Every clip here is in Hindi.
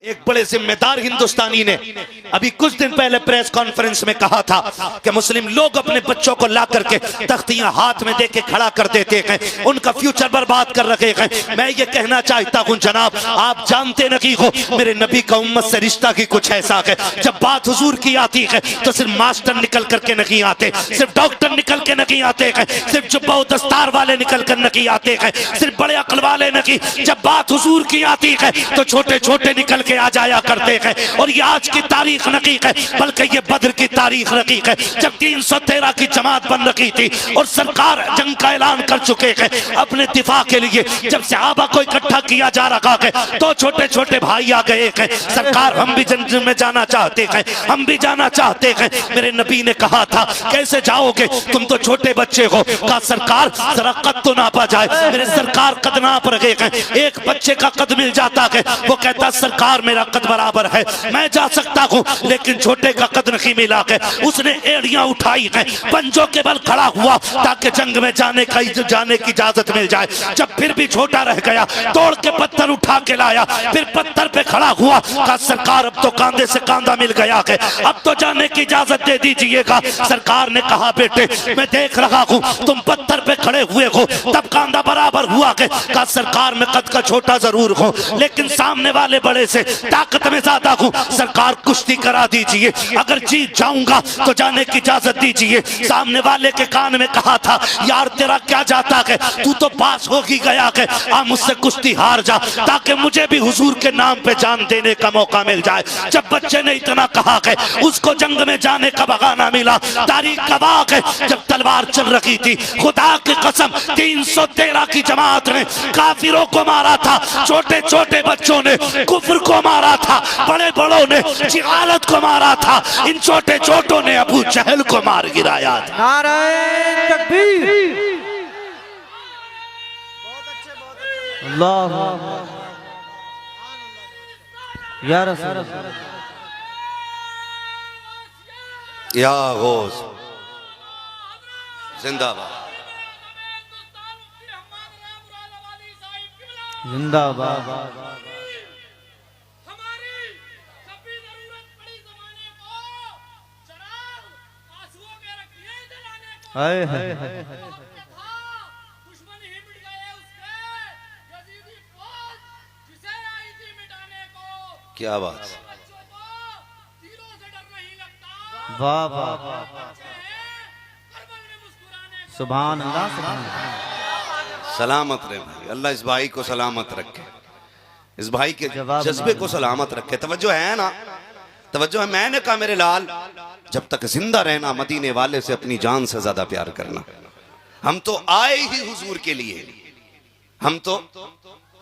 एक बड़े जिम्मेदार हिंदुस्तानी ने अभी कुछ दिन पहले प्रेस कॉन्फ्रेंस में कहा था कि मुस्लिम लोग अपने बच्चों को ला करके तख्तियां हाथ में देके खड़ा कर देते हैं, उनका फ्यूचर बर्बाद कर रखे हैं। मैं ये कहना चाहता हूं जनाब, आप जानते नहीं हो मेरे नबी का उम्मत से रिश्ता की कुछ ऐसा है, जब बात हुजूर की आती है तो सिर्फ मास्टर निकल करके नहीं आते, सिर्फ डॉक्टर निकल के नहीं आते हैं, सिर्फ जुब्बा दस्तार वाले निकल कर नहीं आते हैं, सिर्फ बड़े अक्ल वाले नहीं। जब बात हुजूर की आती है तो छोटे छोटे निकल के आ जाया करते हैं। और ये आज की तारीख नहीं है बल्कि ये बद्र की तारीख नहीं है, जब 313 की जमात बन रखी थी और सरकार जंग का ऐलान कर चुके हैं अपने दिफा के लिए। जब सहाबा को इकट्ठा किया जा रहा है तो छोटे छोटे भाई आ गए हैं, सरकार हम भी जंग में जाना चाहते हैं, हम भी जाना चाहते हैं। मेरे नबी ने कहा था कैसे जाओगे, तुम तो छोटे बच्चे हो। कहा सरकार जरा कद तो नापा जाए। मेरे सरकार कद नाप रहे हैं, एक बच्चे का कद मिल जाता है, वो कहता सरकार मेरा कद बराबर है, मैं जा सकता हूँ, लेकिन छोटे का कद नहीं मिला है। उसने एड़ियां उठाई है, पंजों के बल खड़ा हुआ ताकि जंग में जाने की इजाजत मिल जाए। जब फिर भी छोटा रह गया तोड़ के पत्थर उठा के लाया, फिर पत्थर पे खड़ा हुआ, कहा सरकार अब तो कांधे से कांधा मिल गया है, अब तो जाने की इजाजत दे दीजिएगा। सरकार ने कहा बेटे मैं देख रहा हूँ तुम पत्थर पे खड़े हुए हो, तब कांधा बराबर हुआ है। कहा सरकार मैं कद का छोटा जरूर हूँ लेकिन सामने वाले बड़े से ताकत में ज्यादा हूँ, सरकार कुश्ती करा दीजिए, अगर जीत जाऊंगा तो जाने की इजाजत दीजिए। सामने वाले के कान में कहा था यार तेरा क्या जाता है, तू तो पास हो ही गया है, आ मुझसे कुश्ती हार जा ताकि मुझे भी हुजूर के नाम पे जान देने का मौका मिल जाए। जब बच्चे ने इतना कहा है उसको जंग में जाने का बहाना मिला। तारीख गवाह है जब तलवार चल रही थी, खुदा की कसम 313 की जमात ने काफिरों को मारा था, छोटे छोटे बच्चों ने कुफ्र को मारा था, बड़े बड़ों ने जिहालत को मारा था, इन छोटे छोटों ने अबू जहल को मार गिराया था। नारे तकबीर, अल्लाह या रसूल या गौस जिंदाबाद जिंदाबाद। हाय हाय क्या बात, वाह वाह सुभान अल्लाह सुभान अल्लाह। सलामत रहे भाई, अल्लाह इस भाई को सलामत रखे, इस भाई के जज्बे को सलामत रखे। तवज्जो है ना, तवज्जो है। मैंने कहा मेरे लाल जब तक जिंदा रहना मदीने वाले से अपनी जान से ज्यादा प्यार करना। हम तो आए ही हुजूर के लिए, हम तो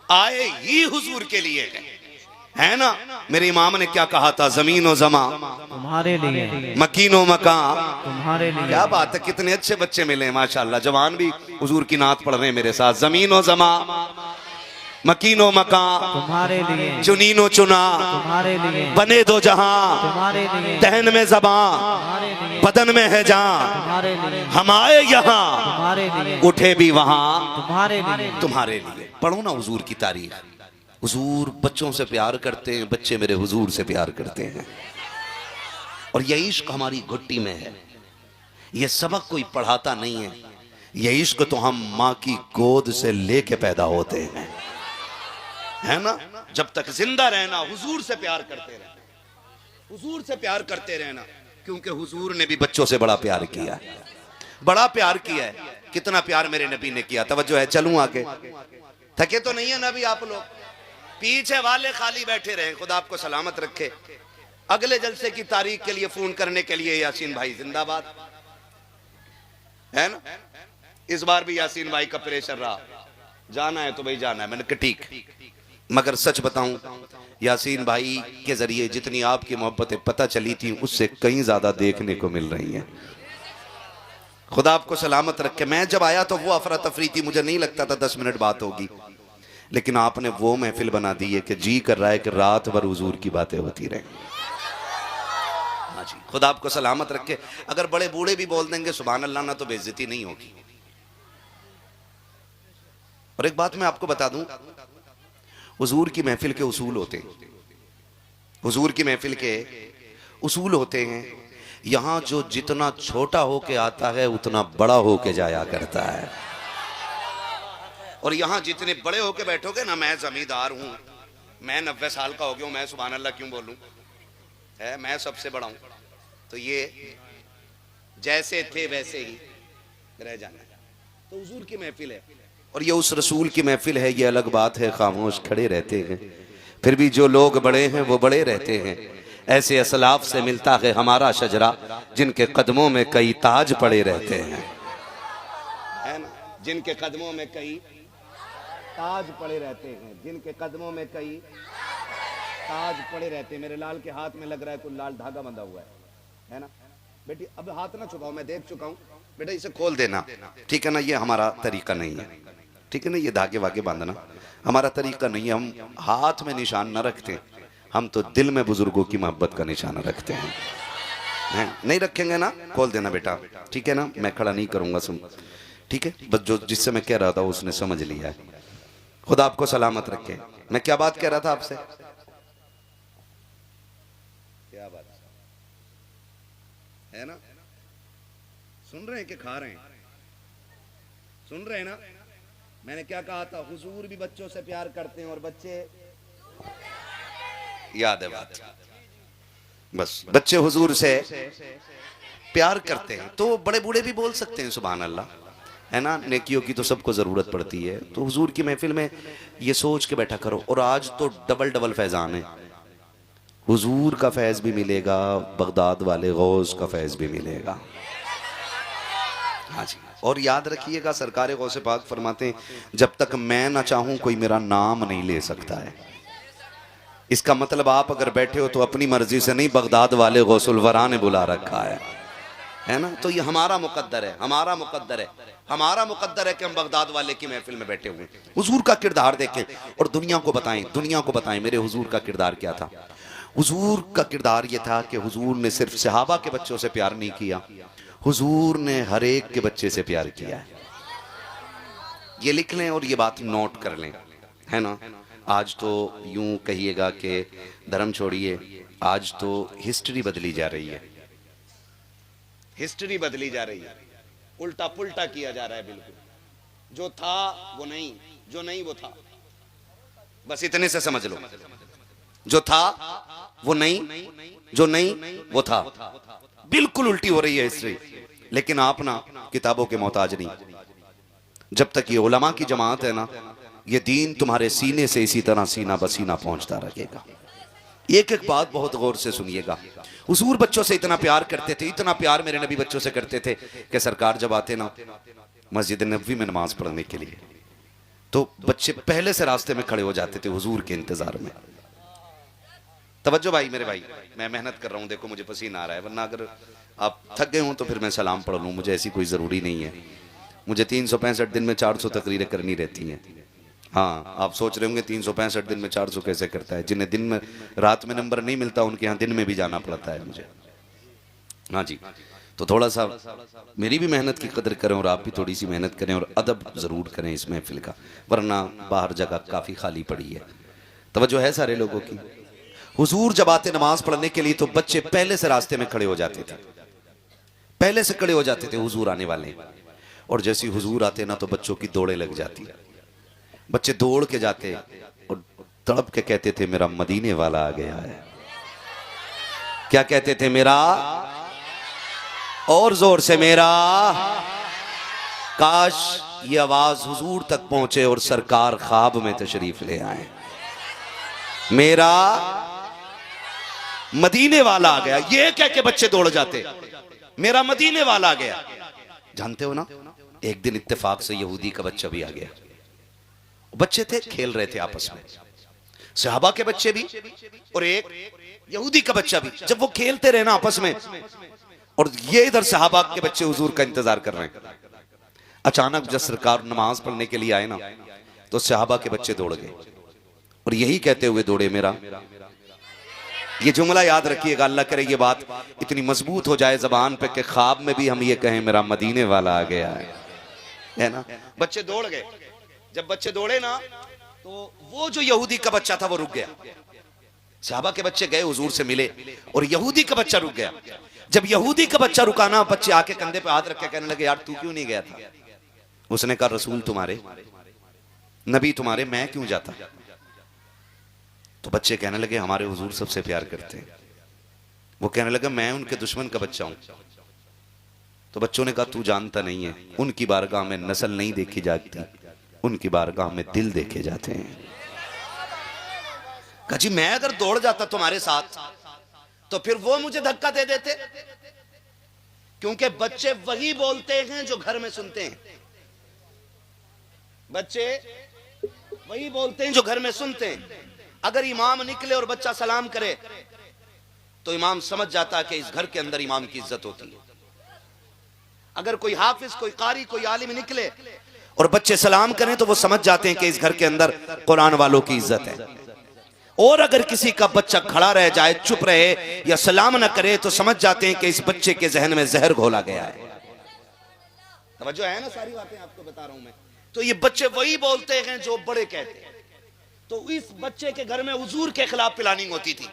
आए ही हुजूर के लिए है ना। मेरे इमाम ने क्या कहा था, जमीन और जमा तुम्हारे लिए, मकीन और मकान तुम्हारे लिए। क्या बात है, कितने अच्छे बच्चे मिले माशाल्लाह, जवान भी हुजूर की नात पढ़ रहे हैं मेरे साथ। जमीन और जमा मकीनो मकान तुम्हारे लिए, चुनीनो चुना तुम्हारे लिए, बने दो जहां तुम्हारे लिए, दहन में जबान तुम्हारे लिए, बदन में है जान, तुम्हारे लिए, हम आए यहाँ तुम्हारे लिए, उठे भी वहां तुम्हारे लिए, तुम्हारे लिए। पढ़ो ना हुजूर की तारीख, हुजूर बच्चों से प्यार करते हैं, बच्चे मेरे हुजूर से प्यार करते हैं, और ये इश्क हमारी घुट्टी में है। ये सबक कोई पढ़ाता नहीं है, ये इश्क तो हम माँ की गोद से लेके पैदा होते हैं, है ना। जब तक जिंदा रहना हुजूर से प्यार करते रहना, हुजूर से प्यार करते रहना, क्योंकि हुजूर ने भी बच्चों से बड़ा प्यार किया है, बड़ा प्यार किया है। कितना प्यार मेरे नबी ने किया। तवज्जो है, चलूं आगे, थके तो नहीं है नबी आप लोग, पीछे वाले खाली बैठे रहे, खुदा आपको सलामत रखे। अगले जलसे की तारीख के लिए फोन करने के लिए यासीन भाई जिंदाबाद, है ना। इस बार भी यासीन भाई का प्रेशर रहा, जाना है तो भाई जाना है। मैंने कहा ठीक, मगर सच बताऊं यासीन भाई के जरिए जितनी आपकी मोहब्बतें पता चली थी उससे कहीं ज्यादा देखने को मिल रही हैं। खुदा आपको सलामत रखे। मैं जब आया तो वो अफरा तफरी थी, मुझे नहीं लगता था 10 मिनट बात होगी, लेकिन आपने वो महफिल बना दी है कि जी कर रहा है कि रात भर हुजूर की बातें होती रहे। हाँ जी, खुदा आपको सलामत रखे। अगर बड़े बूढ़े भी बोल देंगे सुभान अल्लाह ना तो बेइज्जती नहीं होगी। और एक बात मैं आपको बता दूं, हुजूर की महफिल के उसूल होते हैं। हुजूर की महफिल के उसूल होते हैं, यहाँ जो जितना छोटा होके आता है उतना बड़ा होके जाया करता है, और यहाँ जितने बड़े होके बैठोगे ना, मैं जमींदार हूँ, मैं 90 साल का हो गया हूँ, मैं सुभान अल्लाह क्यों बोलूँ, है मैं सबसे बड़ा हूँ, तो ये जैसे थे वैसे ही रह जाना है। तो हुजूर की महफिल है और ये उस रसूल की महफिल है। ये अलग बात है खामोश खड़े रहते हैं, फिर भी जो लोग बड़े हैं वो बड़े रहते हैं। ऐसे असलाफ से मिलता है हमारा शजरा, जिनके कदमों में कई ताज पड़े रहते हैं, है ना, जिनके कदमों में कई ताज पड़े रहते हैं, जिनके कदमों में कई ताज पड़े रहते हैं। मेरे लाल के हाथ में लग रहा है कोई लाल धागा बंधा हुआ है ना। बेटी अब हाथ ना छुपाओ, मैं देख चुका हूँ, बेटा इसे खोल देना, ठीक है ना। ये हमारा तरीका नहीं है, ठीक है ना। ये धागे वागे बांधना हमारा तरीका नहीं है। हम हाथ में निशान न रखते, हम तो दिल में बुजुर्गों की मोहब्बत का निशान रखते हैं। नहीं रखेंगे ना, खोल देना बेटा, ठीक है ना। मैं खड़ा नहीं करूंगा, सुन, ठीक है। बस जो जिससे मैं कह रहा था उसने समझ लिया है। खुदा आपको सलामत रखे। मैं क्या बात कह रहा था आपसे, क्या बात है ना, सुन रहे हैं कि खा रहे हैं, सुन रहे हैं ना। मैंने क्या कहा था, हुजूर भी बच्चों से प्यार करते हैं और बच्चे, याद है बात, बस बच्चे हुजूर से प्यार करते हैं तो बड़े बूढ़े भी बोल सकते हैं सुभान अल्लाह, है ना। नेकियों की तो सबको जरूरत पड़ती है, तो हुजूर की महफिल में ये सोच के बैठा करो। और आज तो डबल डबल फैजान है, हुजूर का फैज भी मिलेगा, बगदाद वाले गौस का फैज भी मिलेगा। हाँ जी, और याद रखिएगा सरकार गौसे पाक फरमाते हैं, जब तक मैं ना चाहूं कोई मेरा नाम नहीं ले सकता है। इसका मतलब आप अगर बैठे हो तो अपनी मर्जी से नहीं, बगदाद वाले गौसुल वरा ने बुला रखा है ना। तो ये हमारा मुकद्दर है, हमारा मुकद्दर है, हमारा मुकद्दर है कि हम बगदाद वाले की महफिल में बैठे हुए हुजूर का किरदार देखें और दुनिया को बताएं, दुनिया को बताएं मेरे हुजूर का किरदार क्या था। हुजूर का किरदार ये था कि हुजूर ने सिर्फ सहाबा के बच्चों से प्यार नहीं किया, हुजूर ने हर एक के बच्चे से प्यार किया है। ये लिख लें और ये बात नोट कर लें, है ना। आज तो यूं कहिएगा कि धर्म छोड़िए, आज तो हिस्ट्री बदली जा रही है, हिस्ट्री बदली जा रही है, उल्टा पुल्टा किया जा रहा है बिल्कुल। जो था वो नहीं, जो नहीं वो था, बस इतने से समझ लो। जो था वो नहीं, जो नहीं वो था, बिल्कुल उल्टी हो रही है हिस्ट्री। लेकिन आप ना किताबों के मोहताज नहीं, जब तक ये उलमा की जमात है ना, ये दीन तुम्हारे सीने से इसी तरह सीना बसीना पहुंचता रहेगा। एक एक बात बहुत गौर से सुनिएगा। हुजूर बच्चों से इतना प्यार करते थे, इतना प्यार मेरे नबी बच्चों से करते थे कि सरकार जब आते ना मस्जिद नबवी में नमाज पढ़ने के लिए, तो बच्चे पहले से रास्ते में खड़े हो जाते थे हुजूर के इंतजार में। तवज्जो भाई, मेरे भाई, मैं मेहनत कर रहा हूँ, देखो मुझे पसीना आ रहा है, वरना अगर आप थक गए हो तो फिर मैं सलाम पढ़ लूँ, मुझे ऐसी कोई ज़रूरी नहीं है। मुझे 365 दिन में 400 तकरीरें करनी रहती हैं। हाँ, आप सोच रहे होंगे 365 दिन में 400 कैसे करता है। जिन्हें दिन में रात में नंबर नहीं मिलता उनके यहाँ दिन में भी जाना पड़ता है मुझे। हाँ जी, तो थोड़ा सा मेरी भी मेहनत की कदर करें और आप भी थोड़ी सी मेहनत करें और अदब ज़रूर करें इस महफिल का, वरना बाहर जगह काफ़ी खाली पड़ी है। तवज्जो है सारे लोगों की। हुजूर जब आते नमाज पढ़ने के लिए तो बच्चे पहले से रास्ते में खड़े हो जाते थे, पहले से खड़े हो जाते थे हुजूर आने वाले। और जैसे हुजूर आते ना तो बच्चों की दौड़े लग जाती, बच्चे दौड़ के जाते और तड़प के कहते थे मेरा मदीने वाला आ गया है। क्या कहते थे? मेरा, और जोर से मेरा। काश ये आवाज हुजूर तक पहुंचे और सरकार ख्वाब में तशरीफ ले आए, मेरा मदीने वाला आ गया। ये कह के बच्चे दौड़ जाते, मेरा मदीने वाला आ गया। जानते हो ना, एक दिन इत्तेफाक से यहूदी का बच्चा भी आ गया। बच्चे थे, खेल रहे थे आपस में, सहाबा के बच्चे भी और एक यहूदी का बच्चा भी। जब वो खेलते रहे ना आपस में, और ये इधर सहाबा के बच्चे हुजूर का इंतजार कर रहे हैं, अचानक जब सरकार नमाज पढ़ने के लिए आए ना तो सहाबा के बच्चे दौड़ गए और यही कहते हुए दौड़े मेरा। ये जुमला याद रखिएगा, अल्लाह करे ये बात इतनी मजबूत हो जाए जबान पे कि ख्वाब में भी हम ये कहें मेरा मदीने वाला आ गया है ना। बच्चे दौड़ गए। जब बच्चे दौड़े ना तो वो जो यहूदी का बच्चा था वो रुक गया। सहाबा के बच्चे गए हुजूर से मिले और यहूदी का बच्चा रुक गया। जब यहूदी का बच्चा रुकाना, बच्चे आके कंधे पे हाथ रख के कहने लगे, यार तू क्यों नहीं गया था? उसने कहा, रसूल तुम्हारे, नबी तुम्हारे, मैं क्यों जाता? तो बच्चे कहने लगे, हमारे हुजूर सबसे प्यार करते हैं। वो कहने लगा, मैं उनके दुश्मन का बच्चा हूं। तो बच्चों ने कहा, तू जानता नहीं है, उनकी बारगाह में नस्ल नहीं देखी जाती, उनकी बारगाह में दिल देखे जाते हैं। कहा, जी मैं अगर दौड़ जाता तुम्हारे साथ तो फिर वो मुझे धक्का दे देते, क्योंकि बच्चे वही बोलते हैं जो घर में सुनते हैं। बच्चे वही बोलते हैं जो घर में सुनते हैं। अगर इमाम निकले और बच्चा सलाम करे तो इमाम समझ जाता है कि इस घर के अंदर इमाम की इज्जत होती है। अगर कोई हाफिज, कोई कारी, कोई आलिम निकले और बच्चे सलाम करें तो वो समझ जाते हैं कि इस घर के अंदर कुरान वालों की इज्जत है। और अगर किसी का बच्चा खड़ा रह जाए, चुप रहे या सलाम ना करे तो समझ जाते हैं कि इस बच्चे के जहन में जहर घोला गया है। तवज्जो है ना, सारी बातें आपको बता रहा हूं मैं। तो ये बच्चे वही बोलते हैं जो बड़े कहते हैं। तो इस बच्चे के घर में हुजूर के खिलाफ प्लानिंग होती थी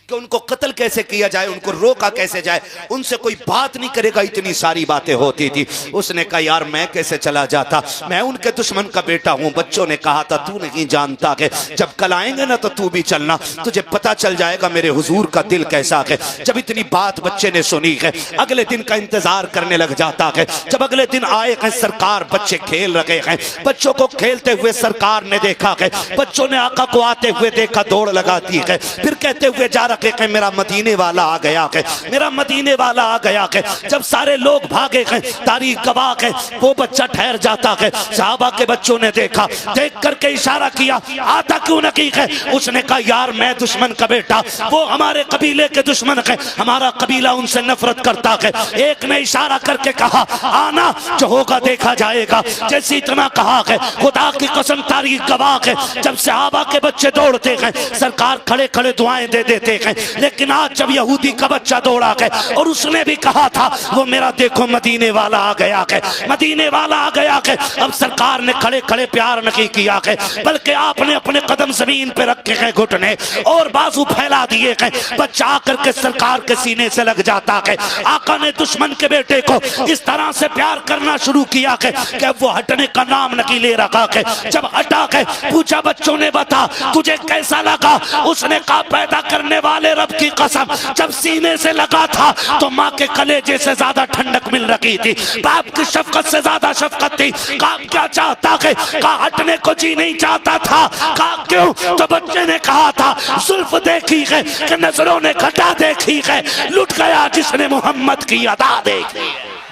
कि उनको कत्ल कैसे किया जाए, उनको रोका कैसे जाए, उनसे कोई बात नहीं करेगा, इतनी सारी बातें होती थी। उसने कहा, यार मैं कैसे चला जाता, मैं उनके दुश्मन का बेटा हूं। बच्चों ने कहा था, तू नहीं जानता कि जब कल आएंगे ना तो तू भी चलना, तुझे पता चल जाएगा मेरे हुजूर का दिल कैसा है। जब इतनी बात बच्चे ने सुनी है, अगले दिन का इंतजार करने लग जाता है। जब अगले दिन आए हैं सरकार, बच्चे खेल रहे हैं, बच्चों को खेलते हुए सरकार ने देखा है। बच्चों ने आका को आते हुए देखा, दौड़ लगाती है, फिर कहते हुए जा रखे हैं, मेरा मदीने वाला आ गया है, मेरा मदीने वाला आ गया है। जब सारे लोग भागे हैं, तारीख गवाह है, वो बच्चा ठहर जाता है। सहाबा के बच्चों ने देखा, देख करके इशारा किया, आता क्यों नहीं है? उसने कहा, यार मैं दुश्मन का बेटा, वो हमारे कबीले के दुश्मन है, हमारा कबीला उनसे नफरत करता है। एक ने इशारा करके कहा, आना, जो होगा देखा जाएगा। जैसे इतना कहा है, खुदा की कसम तारीख गवाह है, जब सहाबा के बच्चे दौड़ते हैं, सरकार खड़े खड़े दुआएं दे देते हैं। लेकिन आज जब यहूदी का बच्चा दौड़ा है और उसने भी कहा था, वो मेरा देखो मदीने वाला आ गया है, मदीने वाला आ गया है। अब सरकार ने खड़े खड़े प्यार नहीं किया है, बल्कि आपने अपने कदम जमीन पे रखे हैं, घुटने और बाजू फैला दिए हैं। बच्चा आकर के सरकार के सीने से लग जाता है। आका ने दुश्मन के बेटे को इस तरह से प्यार करना शुरू किया है कि वो हटने का नाम नहीं ले रखा है। जब हटा है, पूछा बच्चों ने, बता तुझे कैसा लगा? उसने कहा, पैदा करने वाले रब की कसम, जब सीने से लगा था तो माँ के कलेजे से ज्यादा ठंडक मिल रही थी, बाप की शफकत से ज्यादा शफकत थी। कहा क्या चाहता है? कहा हटने को जी नहीं चाहता था। कहा क्यों? तो बच्चे ने कहा था, जुल्फ देखी है कि नजरों ने घटा देखी है, लुट गया जिसने मोहम्मद की अदा देखी।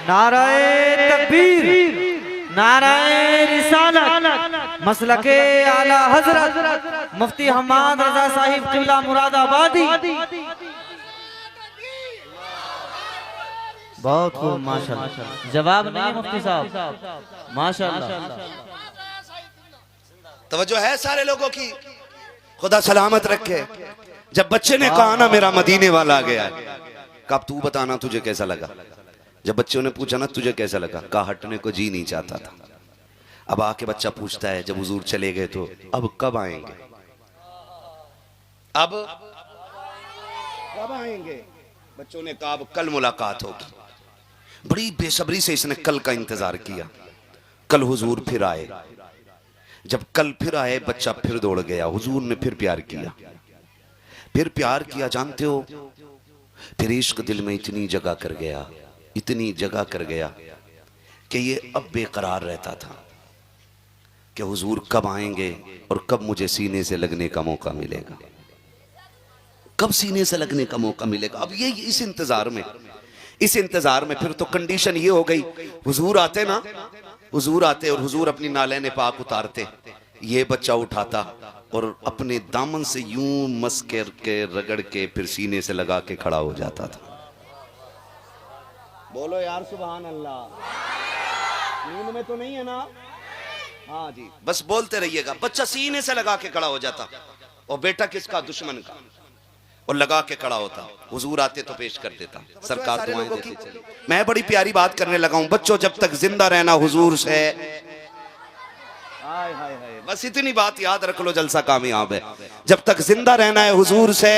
नाराए तकबीर, नाराए रिसालत, मसलके आला हजरत मुफ्ती हम्माद रजा साहिब किबला मुरादाबादी। बहुत खूब, माशाल्लाह। जवाब नहीं है मुफ्ती साहब, माशाल्लाह। तवज्जो है सारे लोगों की, खुदा सलामत रखे। जब बच्चे ने कहा ना, मेरा मदीने वाला आ गया है, कब तू बताना तुझे कैसा लगा? जब बच्चों ने पूछा ना, तुझे कैसा लगा? कहा हटने को जी नहीं चाहता था। अब आके बच्चा पूछता है, जब हुजूर चले गए तो अब कब आएंगे? अब कब आएंगे? बच्चों ने कहा, अब कल मुलाकात होगी। बड़ी बेसब्री से इसने कल का इंतजार किया। कल हुजूर फिर आए। जब कल फिर आए, बच्चा फिर दौड़ गया। हुजूर ने फिर प्यार किया, फिर प्यार किया। जानते हो, फिर इश्क दिल में इतनी जगह कर गया, इतनी जगह कर गया कि ये अब बेकरार रहता था कि हुजूर कब आएंगे और कब मुझे सीने से लगने का मौका मिलेगा, कब सीने से लगने का मौका मिलेगा। अब ये इस इंतजार में फिर तो कंडीशन ये हो गई, हुजूर आते ना, हुजूर आते और हुजूर अपनी नालैन पाक उतारते, ये बच्चा उठाता और अपने दामन से यूं मस के रगड़ के फिर सीने से लगा के खड़ा हो जाता था। बोलो यार सुभान अल्लाह। नींद में तो नहीं है ना? हाँ जी, बस बोलते रहिएगा। बच्चा सीने से लगा के खड़ा हो जाता और बेटा किसका? दुश्मन का, और लगा के खड़ा होता। हुजूर आते तो पेश कर देता, सरकार दुआएं देती चली। मैं बड़ी प्यारी बात करने लगा हूं। बच्चों, जब तक जिंदा रहना हुजूर से, हाय हाय हाय, बस इतनी बात याद रख लो, जलसा कामयाब है। जब तक जिंदा रहना है हुजूर से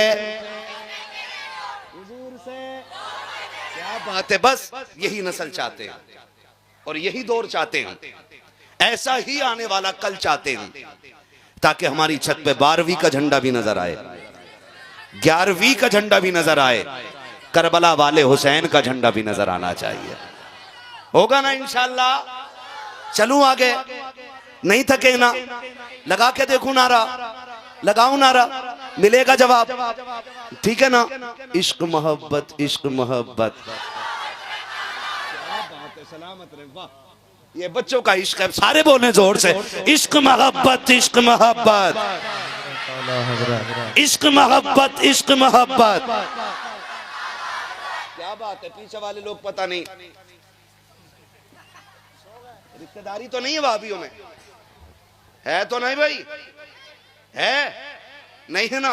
क्या बात है, बस यही नस्ल चाहते हैं और यही दौर चाहते हैं, ऐसा ही आने वाला कल चाहते हैं, ताकि हमारी छत पे 12वीं का झंडा भी नजर आए, 11वीं का झंडा भी नजर आए, करबला वाले हुसैन का झंडा भी नजर आना चाहिए। होगा ना इंशाअल्लाह। चलूं आगे, नहीं थके ना, लगा के देखूं नारा, लगाऊं नारा, मिलेगा जवाब, ठीक है ना। इश्क मोहब्बत, इश्क मोहब्बत, सलामत रहे, वाह, ये बच्चों का इश्क है, सारे बोले जोर से, इश्क मोहब्बत, इश्क मोहब्बत, इश्क मोहब्बत, इश्क मोहब्बत। क्या बात है, पीछे वाले लोग पता नहीं, रिश्तेदारी तो नहीं है भाभीियों में, है तो नहीं भाई, है नहीं है ना,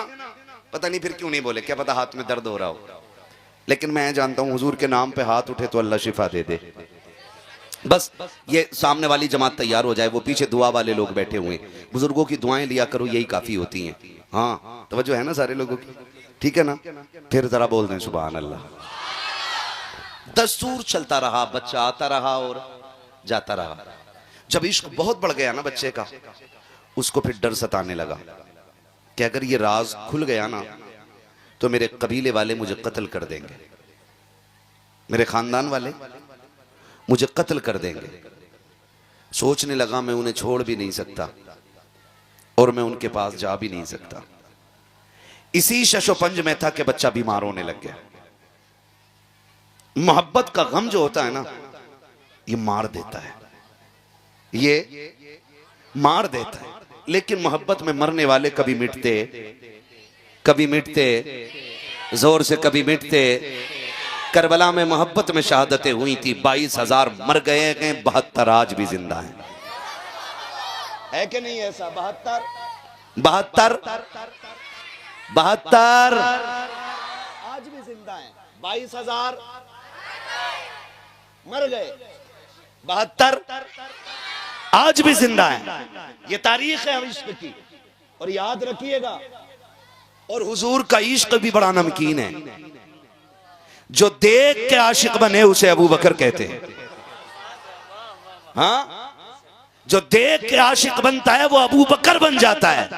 पता नहीं फिर क्यों नहीं बोले, क्या पता हाथ में दर्द हो रहा हो। लेकिन मैं जानता हूं हुजूर के नाम पे हाथ उठे तो अल्लाह शिफा दे दे। बस ये सामने वाली जमात तैयार हो जाए, वो पीछे दुआ वाले लोग बैठे हुए हैं, बुजुर्गों की दुआएं लिया करो, यही काफी होती हैं। हाँ तवज्जो है ना सारे लोगों की, ठीक है ना। फिर जरा बोल दें सुभान अल्लाह। दस्तूर चलता रहा, बच्चा आता रहा और जाता रहा। जब इश्क बहुत बढ़ गया ना बच्चे का, उसको फिर डर सताने लगा कि अगर ये राज खुल गया ना तो मेरे कबीले वाले मुझे कत्ल कर देंगे, मेरे खानदान वाले मुझे कत्ल कर देंगे। सोचने लगा मैं उन्हें छोड़ भी नहीं सकता और मैं उनके पास जा भी नहीं सकता। इसी शशोपंज में था कि बच्चा बीमार होने लग गया। मोहब्बत का गम जो होता है ना, ये मार देता है, ये मार देता है। लेकिन मोहब्बत में मरने वाले कभी मिटते, कभी मिटते, जोर से कभी मिटते। करबला में मोहब्बत में शहादतें हुई थी, 22,000 मर गए हैं, 72 आज भी जिंदा हैं। है कि नहीं ऐसा? 72 आज भी जिंदा हैं। 22,000 मर गए, 72 आज भी जिंदा है। ये तारीख है इश्क की, और याद रखिएगा। और हुजूर का इश्क भी बड़ा नमकीन है। जो देख के आशिक बने उसे अबू बकर कहते हैं। हाँ, जो देख के आशिक बनता है वो अबू बकर बन जाता है।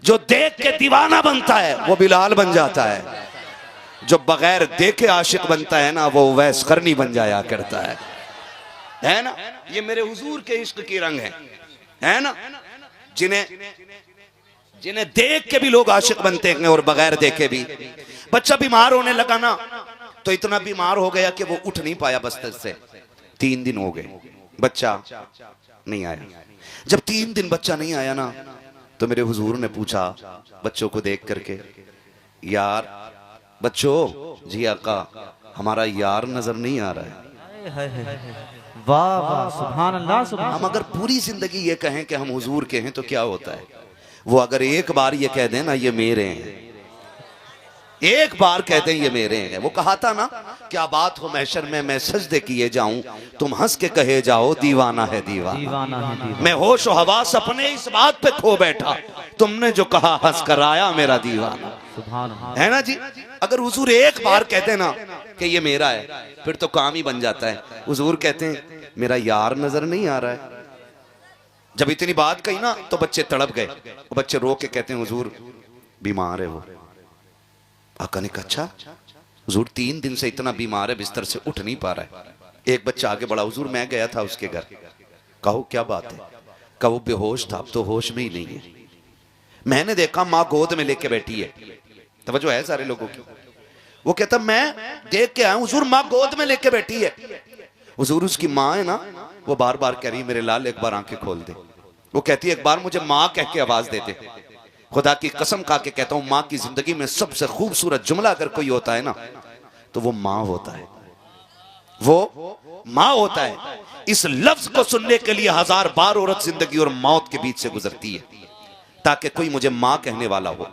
जो देख के दीवाना बनता है वो बिलाल बन जाता है। जो बगैर देखे आशिक बनता है ना, वो वैस करनी बन जाया करता है ना। ये मेरे हुजूर के इश्क की रंग है ना। जिन्हें देख के भी लोग आशिक बनते हैं और बगैर देखे भी। बच्चा बीमार होने लगा ना, तो इतना बीमार हो गया कि वो उठ नहीं पाया बस्तर से। 3 दिन हो गए, बच्चा नहीं आया। जब 3 दिन बच्चा नहीं आया ना, तो मेरे हुजूर ने पूछा बच्चों को देख करके, यार बच्चों, जी आका हमारा यार नजर नहीं आ रहा है। वाह वाह, सुभान अल्लाह, सुभान। हम अगर पूरी जिंदगी ये कहें कि हम हुजूर के हैं तो क्या होता है? वो अगर एक बार ये कह दें ना ये मेरे हैं, एक बार कहते हैं ये मेरे हैं। वो कहा था ना, क्या बात हो महशर में मैं सजदे किए जाऊं, तुम हंस के कहे जाओ दीवाना है दीवाना, दीवाना है दीवाना। मैं होश और हवास अपने इस बात पे खो बैठा, तुमने जो कहा हंस कर आया मेरा दीवाना। सुभान है ना जी। अगर हुजूर एक बार कहते ना कि ये मेरा है, फिर तो काम ही बन जाता है। हुजूर कहते हैं मेरा यार नजर नहीं आ रहा है। जब इतनी बात कही ना, तो बच्चे तड़प गए। वो बच्चे रो के कहते हैं हुजूर बीमार है वो। आका ने कहा अच्छा? हुजूर 3 दिन से इतना बीमार है, बिस्तर से उठ नहीं पा रहा है। एक बच्चा आगे बढ़ा, हुजूर मैं गया था उसके घर। कहो क्या बात है? कहा वो बेहोश था, अब तो होश में ही नहीं है। मैंने देखा माँ गोद में लेके बैठी है। तवज्जो है सारे लोगों की। वो कहता मैं देख के आया हुजूर, माँ गोद में लेके बैठी है। हुजूर उसकी माँ है ना, वो बार बार कह रही मेरे लाल एक बार आंखें खोल दे। वो कहती है एक बार मुझे माँ कह के आवाज दे दे। खुदा की कसम खा के कहता हूं, माँ की जिंदगी में सबसे खूबसूरत जुमला अगर कोई होता है ना, तो वो माँ होता है। वो माँ होता है। इस लफ्ज को सुनने के लिए 1000 बार औरत जिंदगी और मौत के बीच से गुजरती है, ताकि कोई मुझे माँ कहने वाला हो,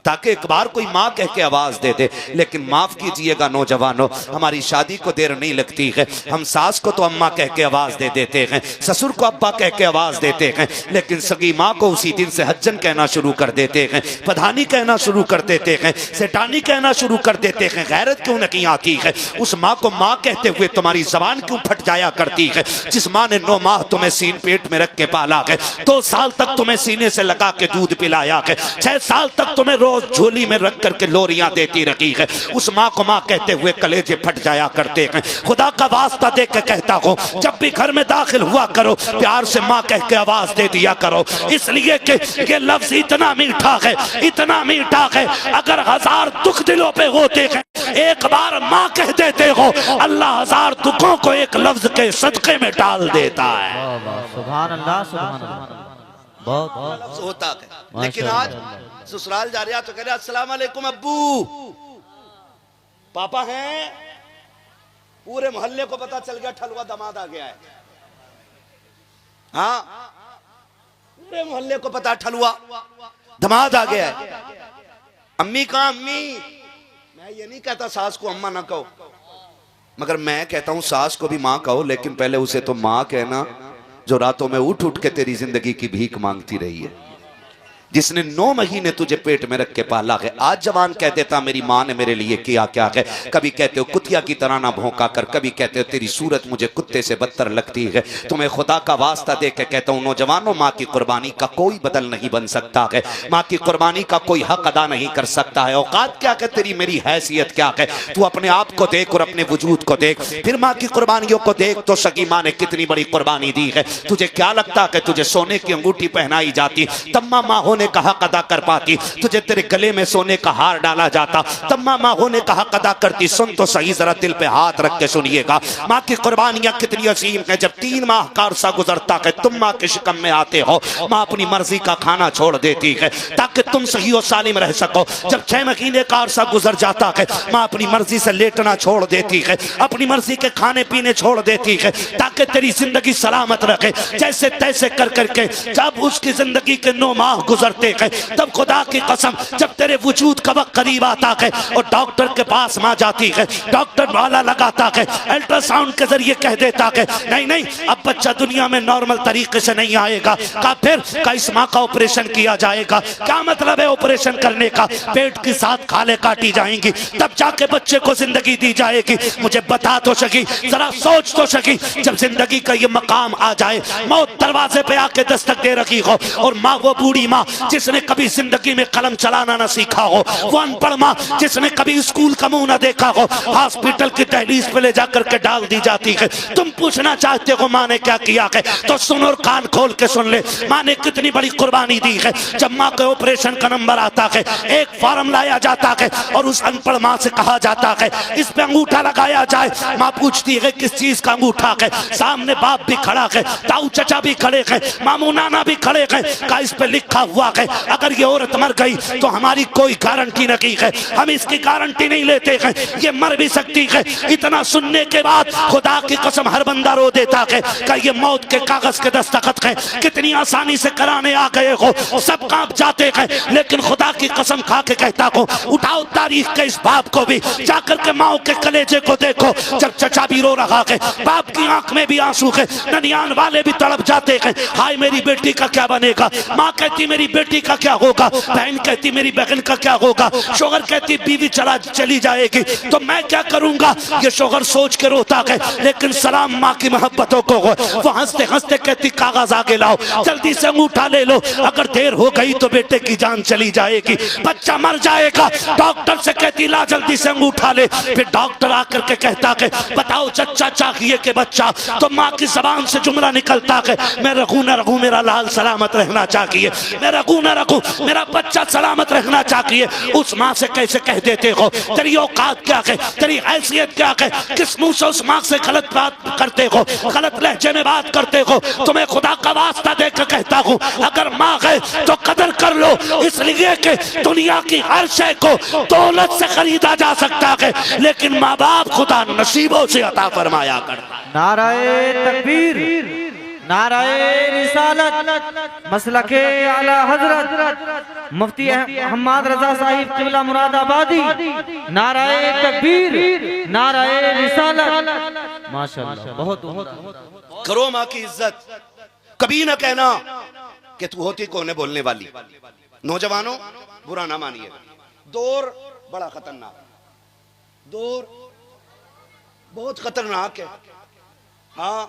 ताकि एक बार कोई माँ कह के आवाज दे दे। लेकिन माफ कीजिएगा नौजवानों, हमारी शादी को देर नहीं लगती है, हम सास को तो अम्मा कह के आवाज दे देते हैं, ससुर को अब्बा कह के आवाज देते हैं, लेकिन सगी माँ को उसी दिन से हज्जन कहना शुरू कर देते हैं, पधानी कहना शुरू कर देते हैं, सेठानी कहना शुरू कर देते हैं। गैरत क्यों नहीं आती है? उस माँ को माँ कहते हुए तुम्हारी जबान क्यों फट जाया करती है? जिस माँ ने 9 माह तुम्हें सीन पेट में रख के पाला है, 2 साल तक तुम्हें सीने से लगा के दूध पिलाया है, 6 साल तक तुम्हें रोज झोली में रख करके लोरियां देती रही है, उस माँ को माँ कहते हुए कलेजे फट जाया करते हैं। खुदा का वास्ता दे के कहता हूँ, जब भी घर में दाखिल हुआ करो प्यार से माँ कह के आवाज दे दिया करो, इसलिए कि ये लफ्ज इतना मीठा है, इतना मीठा है, अगर 1000 दुख दिलों पे होते हैं, एक बार माँ कह देते हो, अल्लाह 1000 दुखों को एक लफ्ज के सदके में डाल देता है। सुभान अल्लाह, सुभान अल्लाह। बहुत होता है। लेकिन आज ससुराल जा रहा तो कह रहे अस्सलाम वालेकुम अब्बू, पापा हैं, पूरे मोहल्ले को पता चल गया ठलुआ दामाद आ गया है। हाँ, पूरे मोहल्ले को पता ठलुआ दामाद आ गया है। अम्मी कहाँ? अम्मी, मैं ये नहीं कहता सास को अम्मा ना कहो, मगर मैं कहता हूं सास को भी माँ कहो, लेकिन पहले उसे तो माँ कहना जो रातों में उठ उठ के तेरी जिंदगी की भीख मांगती रही है, जिसने 9 महीने तुझे पेट में रख के पाला है। आज जवान कह देता मेरी माँ ने मेरे लिए किया क्या है। कभी कहते हो कुतिया की तरह ना भौंका कर, कभी कहते हो तेरी सूरत मुझे कुत्ते से बदतर लगती है। तुम्हें खुदा का वास्ता दे के कहता हूँ नौजवानों, माँ की कुर्बानी का कोई बदल नहीं बन सकता है, माँ की कुर्बानी का कोई हक अदा नहीं कर सकता है। औकात क्या है तेरी, मेरी हैसियत क्या है? तू अपने आप को देख और अपने वजूद को देख, फिर माँ की कुर्बानियों को देख तो सगी माँ ने कितनी बड़ी कुर्बानी दी है। तुझे क्या लगता है तुझे सोने की अंगूठी पहनाई जाती तब माँ होने का हक अदा कर पाती? तुझे तेरे गले में सोने का हार डाला जाता तब माँ होने का हक अदा करती? सुन तो सही, जरा दिल पे हाथ रख के सुनिएगा, माँ की कुर्बानियां कितनी अजीम है। जब 3 माह का अरसा गुजरता है, तुम माँ के शिकम में आते हो, माँ अपनी मर्जी का खाना छोड़ देती है ताकि तुम सही और सालिम रह सको। जब 6 महीने का अरसा गुजर जाता है, माँ अपनी मर्जी से लेटना छोड़ देती है, अपनी मर्जी के खाने पीने छोड़ देती है ताकि तेरी जिंदगी सलामत रखे। जैसे तैसे कर करके जब उसकी जिंदगी के 9 माह गुजरते हैं, तब खुदा की कसम जब तेरे वजूद का वक्त करीब आता है और डॉक्टर के पास माँ जाती है, डॉक्टर वाला लगाता है, अल्ट्रासाउंड के जरिए कह देता है नहीं नहीं अब बच्चा दुनिया में नॉर्मल तरीके से नहीं आएगा, का फिर का इस माँ का ऑपरेशन किया जाएगा। क्या मतलब है ऑपरेशन करने का? पेट की 7 खाले काटी जाएंगी तब जाके बच्चे को जिंदगी दी जाएगी। मुझे बता तो सकी, जरा सोच तो सकी, जब जिंदगी का ये मकाम आ जाए, मौत दरवाजे पे आके दस्तक दे रखी हो और माँ वो बूढ़ी माँ जिसने कभी जिंदगी में कलम चलाना ना सीखा हो, वो अनपढ़ माँ जिसने कभी स्कूल का मुंह ना देखा हो, हॉस्पिटल की दहलीज पे ले जाकर के डाल दी जाती है। तुम पूछना चाहते हो माँ ने क्या किया है, तो सुन और कान खोल के सुन ले, माँ ने कितनी बड़ी कुर्बानी दी है। जब माँ के ऑपरेशन का नंबर आता है, एक फॉर्म लाया जाता है और उस अनपढ़ माँ से कहा जाता है इस पे अंगूठा लगाया जाए। माँ पूछती है किस चीज का अंगूठा है? सामने बाप भी खड़ा है, ताऊ चचा भी खड़े हैं, मामू नाना भी खड़े हैं, का इस पे लिखा हुआ है अगर ये औरत मर गई तो हमारी कोई गारंटी नहीं है, हम इसकी गारंटी नहीं लेते हैं, ये मर भी सकती है। इतना सुनने के बाद खुदा की कसम हर बंदा रो देता है कि ये मौत के कागज के दस्तखत हैं, कितनी आसानी से कराने आ गए हो, सब कांप जाते हैं। लेकिन खुदा की कसम खा के कहता हूँ उठाओ तारीख के इस बाप को भी, जाकर के माओ के कलेजे को देखो। जब चचा भी रो रहा है, बाप की आंख में भी आंसू है, ननियान वाले भी तड़प जाते हैं, हाय मेरी बेटी का क्या बनेगा। माँ कहती मेरी बेटी का क्या होगा, बहन कहती मेरी बहन का क्या होगा, शोहर कहती बीवी चली जाएगी तो मैं क्या करूंगा। ये शोहर सोच के रोता है, लेकिन सलाम माँ की मोहब्बतों को वो हंसते हंसते कहती कागज आगे लाओ, जल्दी से अंगूठा ले लो, अगर देर हो गई तो बेटे की जान चली जाएगी, बच्चा मर जाएगा। डॉक्टर से कहती ला जल्दी से अंगूठा ले। फिर डॉक्टर आकर के कहता है बताओ चचा चाहिए कि बच्चा, तो माँ की जबान से जुमला निकलता है मैं रखूं ना रखूं मेरा लाल सलामत रहना चाहिए, मैं रखूं ना रखूं मेरा बच्चा सलामत रहना चाहिए। उस माँ से कैसे कह देते हो? तेरी औकात क्या है, तेरी हैसियत क्या है, किस मुंह से उस माँ से गलत बात करते हो, गलत लहजे में बात करते हो। तुम्हें खुदा का वास्ता देकर कहता हूँ अगर माँ है तो कदर कर लो, इसलिए कि दुनिया की हर शय को दौलत से खरीदा जा सकता है, लेकिन माँ बाप खुदा नसीबों से अता फरमाया करता। नाराए तकबीर, नाराए रिसालत मसलके आला हजरत मुफ्ती हम्माद रजा साहिब किबला मुरादाबादी। नाराए तकबीर, नाराए रिसालत। माशाअल्लाह, बहुत उम्दा। करो माँ की इज्जत, कभी ना कहना कि तू होती कौन है बोलने वाली। नौजवानों बुरा ना मानिए, दौर बड़ा खतरनाक, दौर बहुत खतरनाक है। हाँ,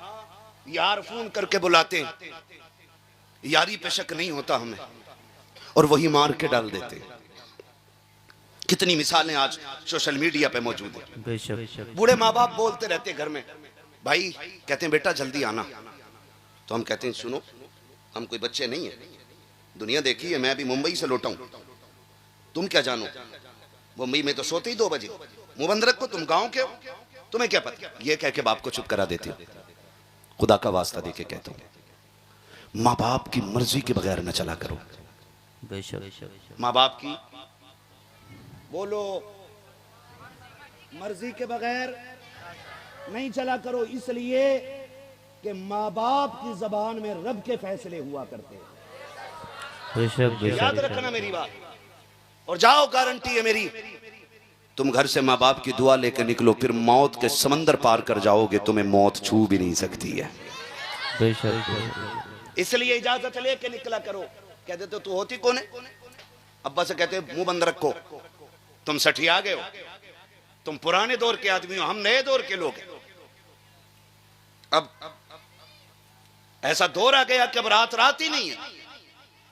यार फोन करके बुलाते हैं, यारी पे शक नहीं होता हमें, और वही मार के डाल देते हैं। कितनी मिसालें आज सोशल मीडिया पे मौजूद है। बेशक। बूढ़े माँ बाप बोलते रहते घर में, भाई कहते हैं बेटा जल्दी आना, तो हम कहते हैं सुनो हम कोई बच्चे नहीं है, दुनिया देखी है, मैं अभी मुंबई से लौटा हूं, तुम क्या जानो, मुंबई में तो सोते ही 2 बजे, मुंह बंद रखो, तुम गांव के हो, तुम्हें क्या पता। ये कह के बाप को चुप करा देते हो। खुदा का वास्ता देके कहता हूं, माँ बाप की मर्जी के बगैर न चला करो। बेशक। माँ बाप की बोलो मर्जी के बगैर नहीं चला करो, इसलिए कि माँ बाप की जबान में रब के फैसले हुआ करते हैं। बेशक। याद रखना मेरी बात, और जाओ, गारंटी है मेरी, तुम घर से माँ बाप की दुआ लेकर निकलो, फिर मौत के समंदर पार कर जाओगे, तुम्हें मौत छू भी नहीं सकती है। बेशक। इसलिए इजाजत लेके निकला करो। कह देते तू होती कौन है, अब्बा से कहते मुंह बंद रखो, तुम सठिया गए हो, तुम पुराने दौर के आदमी हो, हम नए दौर के लोग हैं। अब ऐसा दौर आ गया कि अब रात रात ही नहीं है,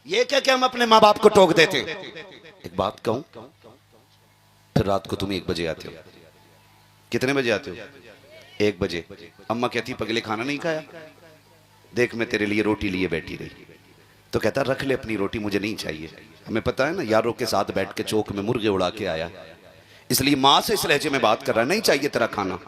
ये कह के हम अपने माँ बाप को टोक देते। एक बात कहूं, फिर रात को तुम 1 बजे आते हो। कितने बजे आते हो? 1 बजे। अम्मा कहती पगले खाना नहीं खाया, देख मैं तेरे लिए रोटी लिए बैठी रही, तो कहता रख ले अपनी रोटी, मुझे नहीं चाहिए। हमें पता है ना, यारों के साथ बैठ के चौक में मुर्गे उड़ा के आया, इसलिए माँ से इस लहजे में बात कर रहा है, नहीं चाहिए तेरा खाना,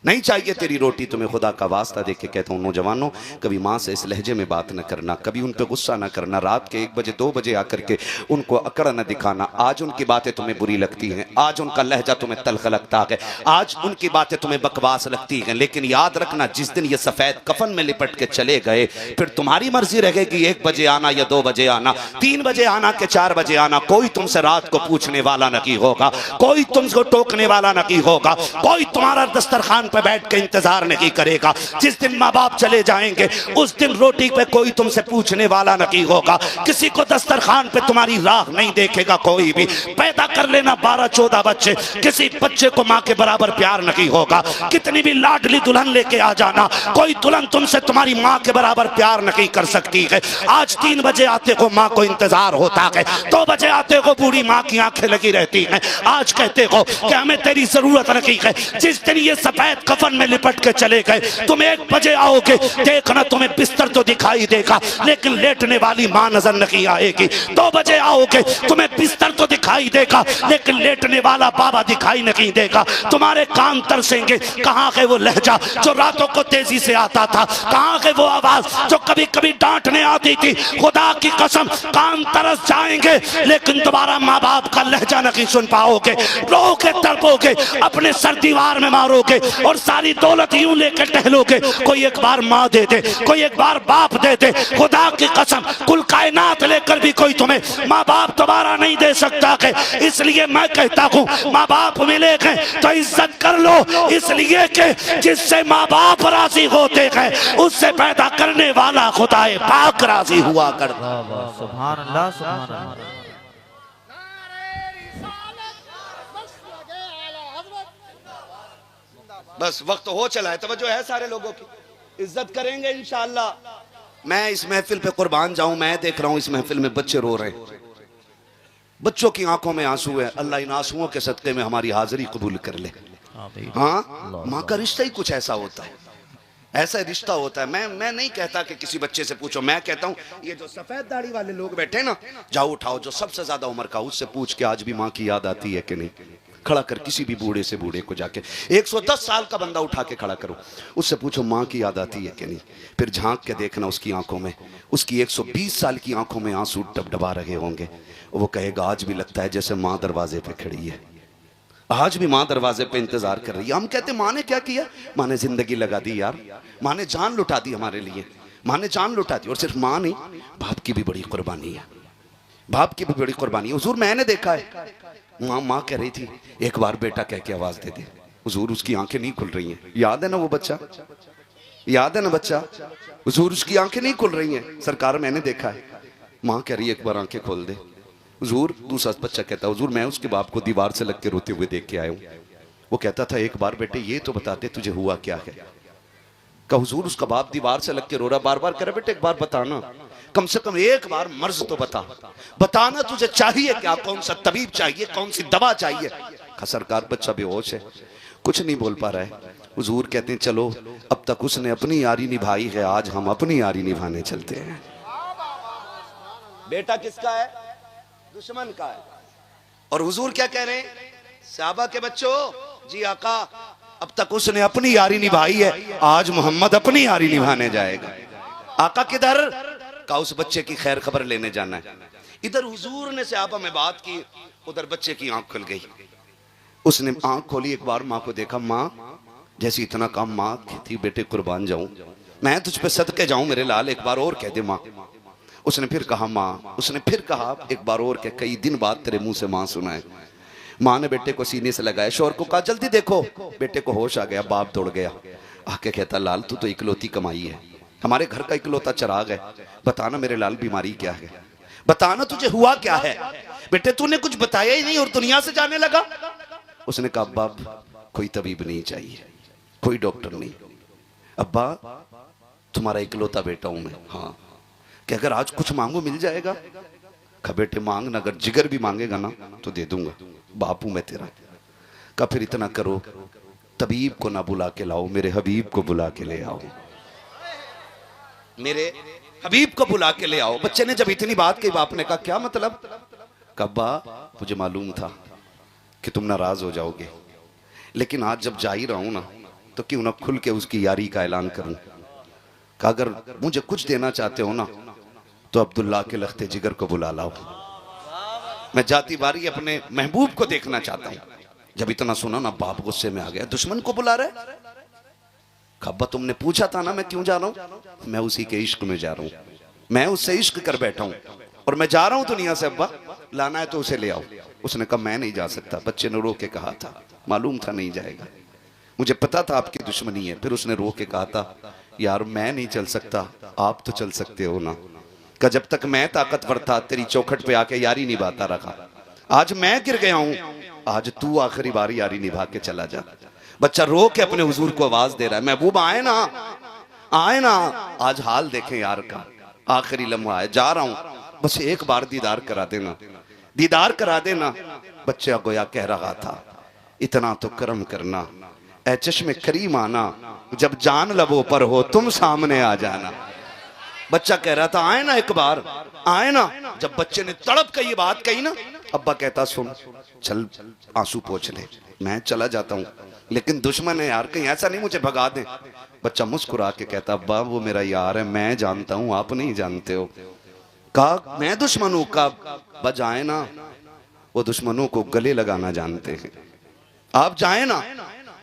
नहीं चाहिए तेरी रोटी, तुम्हें खुदा का वास्ता देके कहता हूं नौजवानों, कभी माँ से इस लहजे में बात न करना, कभी उन पे गुस्सा न करना, रात के 1 बजे 2 बजे आकर के उनको अकड़ न दिखाना। आज उनकी बातें तुम्हें बुरी लगती हैं, आज उनका लहजा तुम्हें तल्ख लगता है, आज उनकी बातें तुम्हें बकवास लगती हैं, लेकिन याद रखना जिस दिन ये सफेद कफन में लिपट के चले गए, फिर तुम्हारी मर्जी रहेगी 1 बजे आना या 2 बजे आना, 3 बजे आना कि 4 बजे आना, कोई तुमसे रात को पूछने वाला नहीं होगा, कोई तुमको टोकने वाला नहीं होगा, कोई तुम्हारा दस्तरखान पे बैठ के इंतजार नहीं करेगा। जिस दिन माँ बाप चले जाएंगे उस दिन रोटी पे कोई तुमसे पूछने वाला नहीं होगा, किसी को दस्तरखान पे तुम्हारी राह नहीं देखेगा कोई भी। पैदा कर लेना 12-14 बच्चे, किसी बच्चे को माँ के बराबर प्यार नहीं होगा। कितनी भी लाडली दुल्हन लेके आ जाना, कोई दुल्हन तुमसे तुम्हारी माँ के बराबर प्यार नहीं कर सकती है। आज 3 बजे आते हो माँ को इंतजार होता है, 2 बजे आते हो बूढ़ी माँ की आंखें लगी रहती हैं, आज कहते हो कि हमें तेरी जरूरत नहीं है। जिस दिन ये सफेद कफन में लिपट के चले गए, तुम 1 बजे आओगे, देखना तुम्हें बिस्तर तो दिखाई देगा लेकिन लेटने वाली माँ नजर नहीं आएगी। 2 बजे आओगे, तुम्हें बिस्तर तो दिखाई देगा लेकिन लेटने वाला बाबा दिखाई नहीं देगा। तुम्हारे कान तरसेंगे, कहाँ है वो लहजा जो रातों को तेजी से आता था, कहाँ है वो आवाज जो कभी कभी डांटने आती थी। खुदा की कसम कान तरस जाएंगे लेकिन दोबारा माँ बाप का लहजा नहीं सुन पाओगे, रोके तड़पोगे, अपने सर दीवार में मारोगे और सारी दौलत यूं लेकर टहलोगे। कोई एक बार माँ दे दे, कोई एक बार बाप दे दे, खुदा की कसम कुल कायनात लेकर भी कोई तुम्हें माँ बाप दोबारा नहीं दे सकता है। इसलिए मैं कहता हूँ माँ बाप मिले हैं तो इज्जत कर लो, इसलिए कि जिससे माँ बाप राजी होते हैं उससे पैदा करने वाला खुदाए पाक राजी हुआ करता। सुभान अल्लाह, सुभान अल्लाह। बस वक्त हो चला है, तवज्जो है सारे लोगों की, इज्जत करेंगे इंशाअल्लाह। मैं इस महफिल पे कुर्बान जाऊं, मैं देख रहा हूं इस महफिल में बच्चे रो रहे हैं, बच्चों की आंखों में आंसू है। अल्लाह इन आंसुओं के सदके में हमारी हाजिरी कबूल कर ले। हाँ, माँ का रिश्ता ही कुछ ऐसा होता है, ऐसा रिश्ता होता है। मैं नहीं कहता कि किसी बच्चे से पूछो, मैं कहता हूँ ये जो सफेद दाढ़ी वाले लोग बैठे ना, जाओ उठाओ जो सबसे ज्यादा उम्र का, उससे पूछ के आज भी माँ की याद आती है कि नहीं। खड़ा कर किसी भी बूढ़े से बूढ़े को जाके, 110 साल का बंदा उठा के खड़ा करो, उससे पूछो माँ की याद आती है कि नहीं। फिर झांक के देखना उसकी आंखों में, उसकी 120 साल की आंखों में आंसू डबडबा रहे होंगे। वो कहेगा आज भी लगता है जैसे माँ दरवाजे पे खड़ी है, आज भी माँ दरवाजे पे इंतजार कर रही है। हम कहते माँ ने क्या किया, माँ ने जिंदगी लगा दी यार, माँ ने जान लुटा दी हमारे लिए, माँ ने जान लुटा दी। और सिर्फ माँ नहीं, बाप की भी बड़ी कुर्बानी है, बाप की भी बड़ी कुर्बानी है। हुजूर मैंने देखा है, माँ कह रही थी एक बार बेटा कह के आवाज दे दे। हुजूर उसकी आंखें नहीं खुल रही हैं। याद है ना वो बच्चा, याद है ना बच्चा, हुजूर उसकी आंखें नहीं खुल रही हैं। सरकार मैंने देखा है। माँ कह रही है एक बार आंखें खोल दे। हुजूर, दूसरा बच्चा कहता हुजूर मैं उसके बाप को दीवार से लग के रोते हुए देख के आया हूँ। वो कहता था एक बार बेटे ये तो बताते तुझे हुआ क्या है। कहा हुजूर उसका बाप दीवार से लग के रो रहा, बार बार कह रहा बेटे एक बार बताना, कम से कम एक बार मर्ज तो बताना तुझे चाहिए क्या, कौन सा तबीब चाहिए, कौन सी दवा चाहिए। कहा सरकार बच्चा बेहोश है, कुछ नहीं बोल पा रहा है। हुजूर कहते हैं चलो अब तक उसने अपनी यारी निभाई है, आज हम अपनी यारी निभाने चलते हैं। बेटा किसका है? दुश्मन का है। और हुजूर क्या कह रहे हैं? सहाबा के बच्चों, जी आका अब तक उसने अपनी यारी निभाई है, आज मोहम्मद अपनी यारी निभाने जाएगा। आका किधर? का उस बच्चे की खैर खबर लेने जाना है। इधर हुजूर ने सहाबा में बात की, उधर बच्चे की आंख खुल गई। उसने आंख खोली, एक बार माँ को देखा। माँ जैसे इतना काम माँ थी, बेटे कुर्बान जाऊं, मैं तुझ पे सदके जाऊं मेरे लाल, एक बार और कह दे माँ। उसने फिर कहा माँ, उसने फिर कहा एक बार और, कह कई दिन बाद तेरे मुंह से माँ सुना है। माँ ने बेटे को सीने से लगाया, शोर को कहा जल्दी देखो। बेटे को होश आ गया, बाप दौड़ गया, आके कहता लाल तू तो इकलौती कमाई है, हमारे घर का इकलौता चिराग है, बताना मेरे लाल बीमारी क्या है, बताना तुझे हुआ क्या है। बेटे तूने कुछ बताया ही नहीं और दुनिया से जाने लगा। उसने कहा अब्बा कोई तबीब नहीं चाहिए, कोई डॉक्टर नहीं, अब्बा तुम्हारा इकलौता बेटा हूं मैं। हाँ कि अगर आज कुछ मांगो मिल जाएगा। कहा बेटे मांगना, अगर जिगर भी मांगेगा ना तो दे दूंगा, बापू मैं तेरा। कहा फिर इतना करो तबीब को ना बुला के लाओ, मेरे हबीब को बुला के ले आओ, मेरे हबीब को बुला के ले आओ। बच्चे ने जब इतनी बात कही, बाप ने कहा क्या मतलब? कहा मुझे मालूम था कि तुम नाराज हो जाओगे, लेकिन आज जब जा ही रहा हूं ना तो क्यों ना खुल के उसकी यारी का ऐलान करूं। कहा अगर मुझे कुछ देना चाहते हो ना तो अब्दुल्ला के लख्ते जिगर को बुला लाओ, मैं जाती बारी अपने महबूब को देखना चाहता हूं। जब इतना सुना ना बाप गुस्से में आ गया, दुश्मन को बुला रहे। अब्बा तुमने पूछा था ना मैं क्यों जा रहा हूं, मैं उसी के इश्क में जा रहा हूं, मैं उससे इश्क कर बैठा हूं और मैं जा रहा हूं दुनिया से। अब्बा लाना है तो उसे ले आओ। उसने कहा मैं नहीं जा सकता। बच्चे ने रो के कहा था, मालूम था नहीं जाएगा, मुझे पता था आपकी दुश्मनी है। फिर उसने रो के कहा था यार मैं नहीं चल सकता, आप तो चल सकते हो ना। का जब तक मैं ताकतवर था तेरी चौखट पे आके यारी निभाता रखा, आज मैं गिर गया हूं, आज तू आखिरी बार यारी निभा के चला जा। बच्चा रो के अपने हुजूर को आवाज दे रहा है, महबूब आए ना, आए ना, आज हाल देखें यार का, आखिरी लम्हा है, जा रहा हूं, बस एक बार दीदार करा देना, दीदार करा देना। बच्चा गोया कह रहा था इतना तो करम करना, ऐ चश्मे करीम आना, जब जान लबों पर हो तुम सामने आ जाना। बच्चा कह रहा था आए ना एक बार, आए ना। जब बच्चे ने तड़प के ये बात कही ना, अब्बा कहता सुन चल आंसू पोंछ ले, मैं चला जाता हूं, लेकिन दुश्मन है यार, कहीं ऐसा नहीं मुझे भगा दे। बच्चा मुस्कुरा के कहता अब्बा वो मेरा यार है, मैं जानता हूं आप नहीं जानते हो। कहा मैं दुश्मन हूं? का बजाए ना, वो दुश्मनों को गले लगाना जानते हैं, आप जाए ना।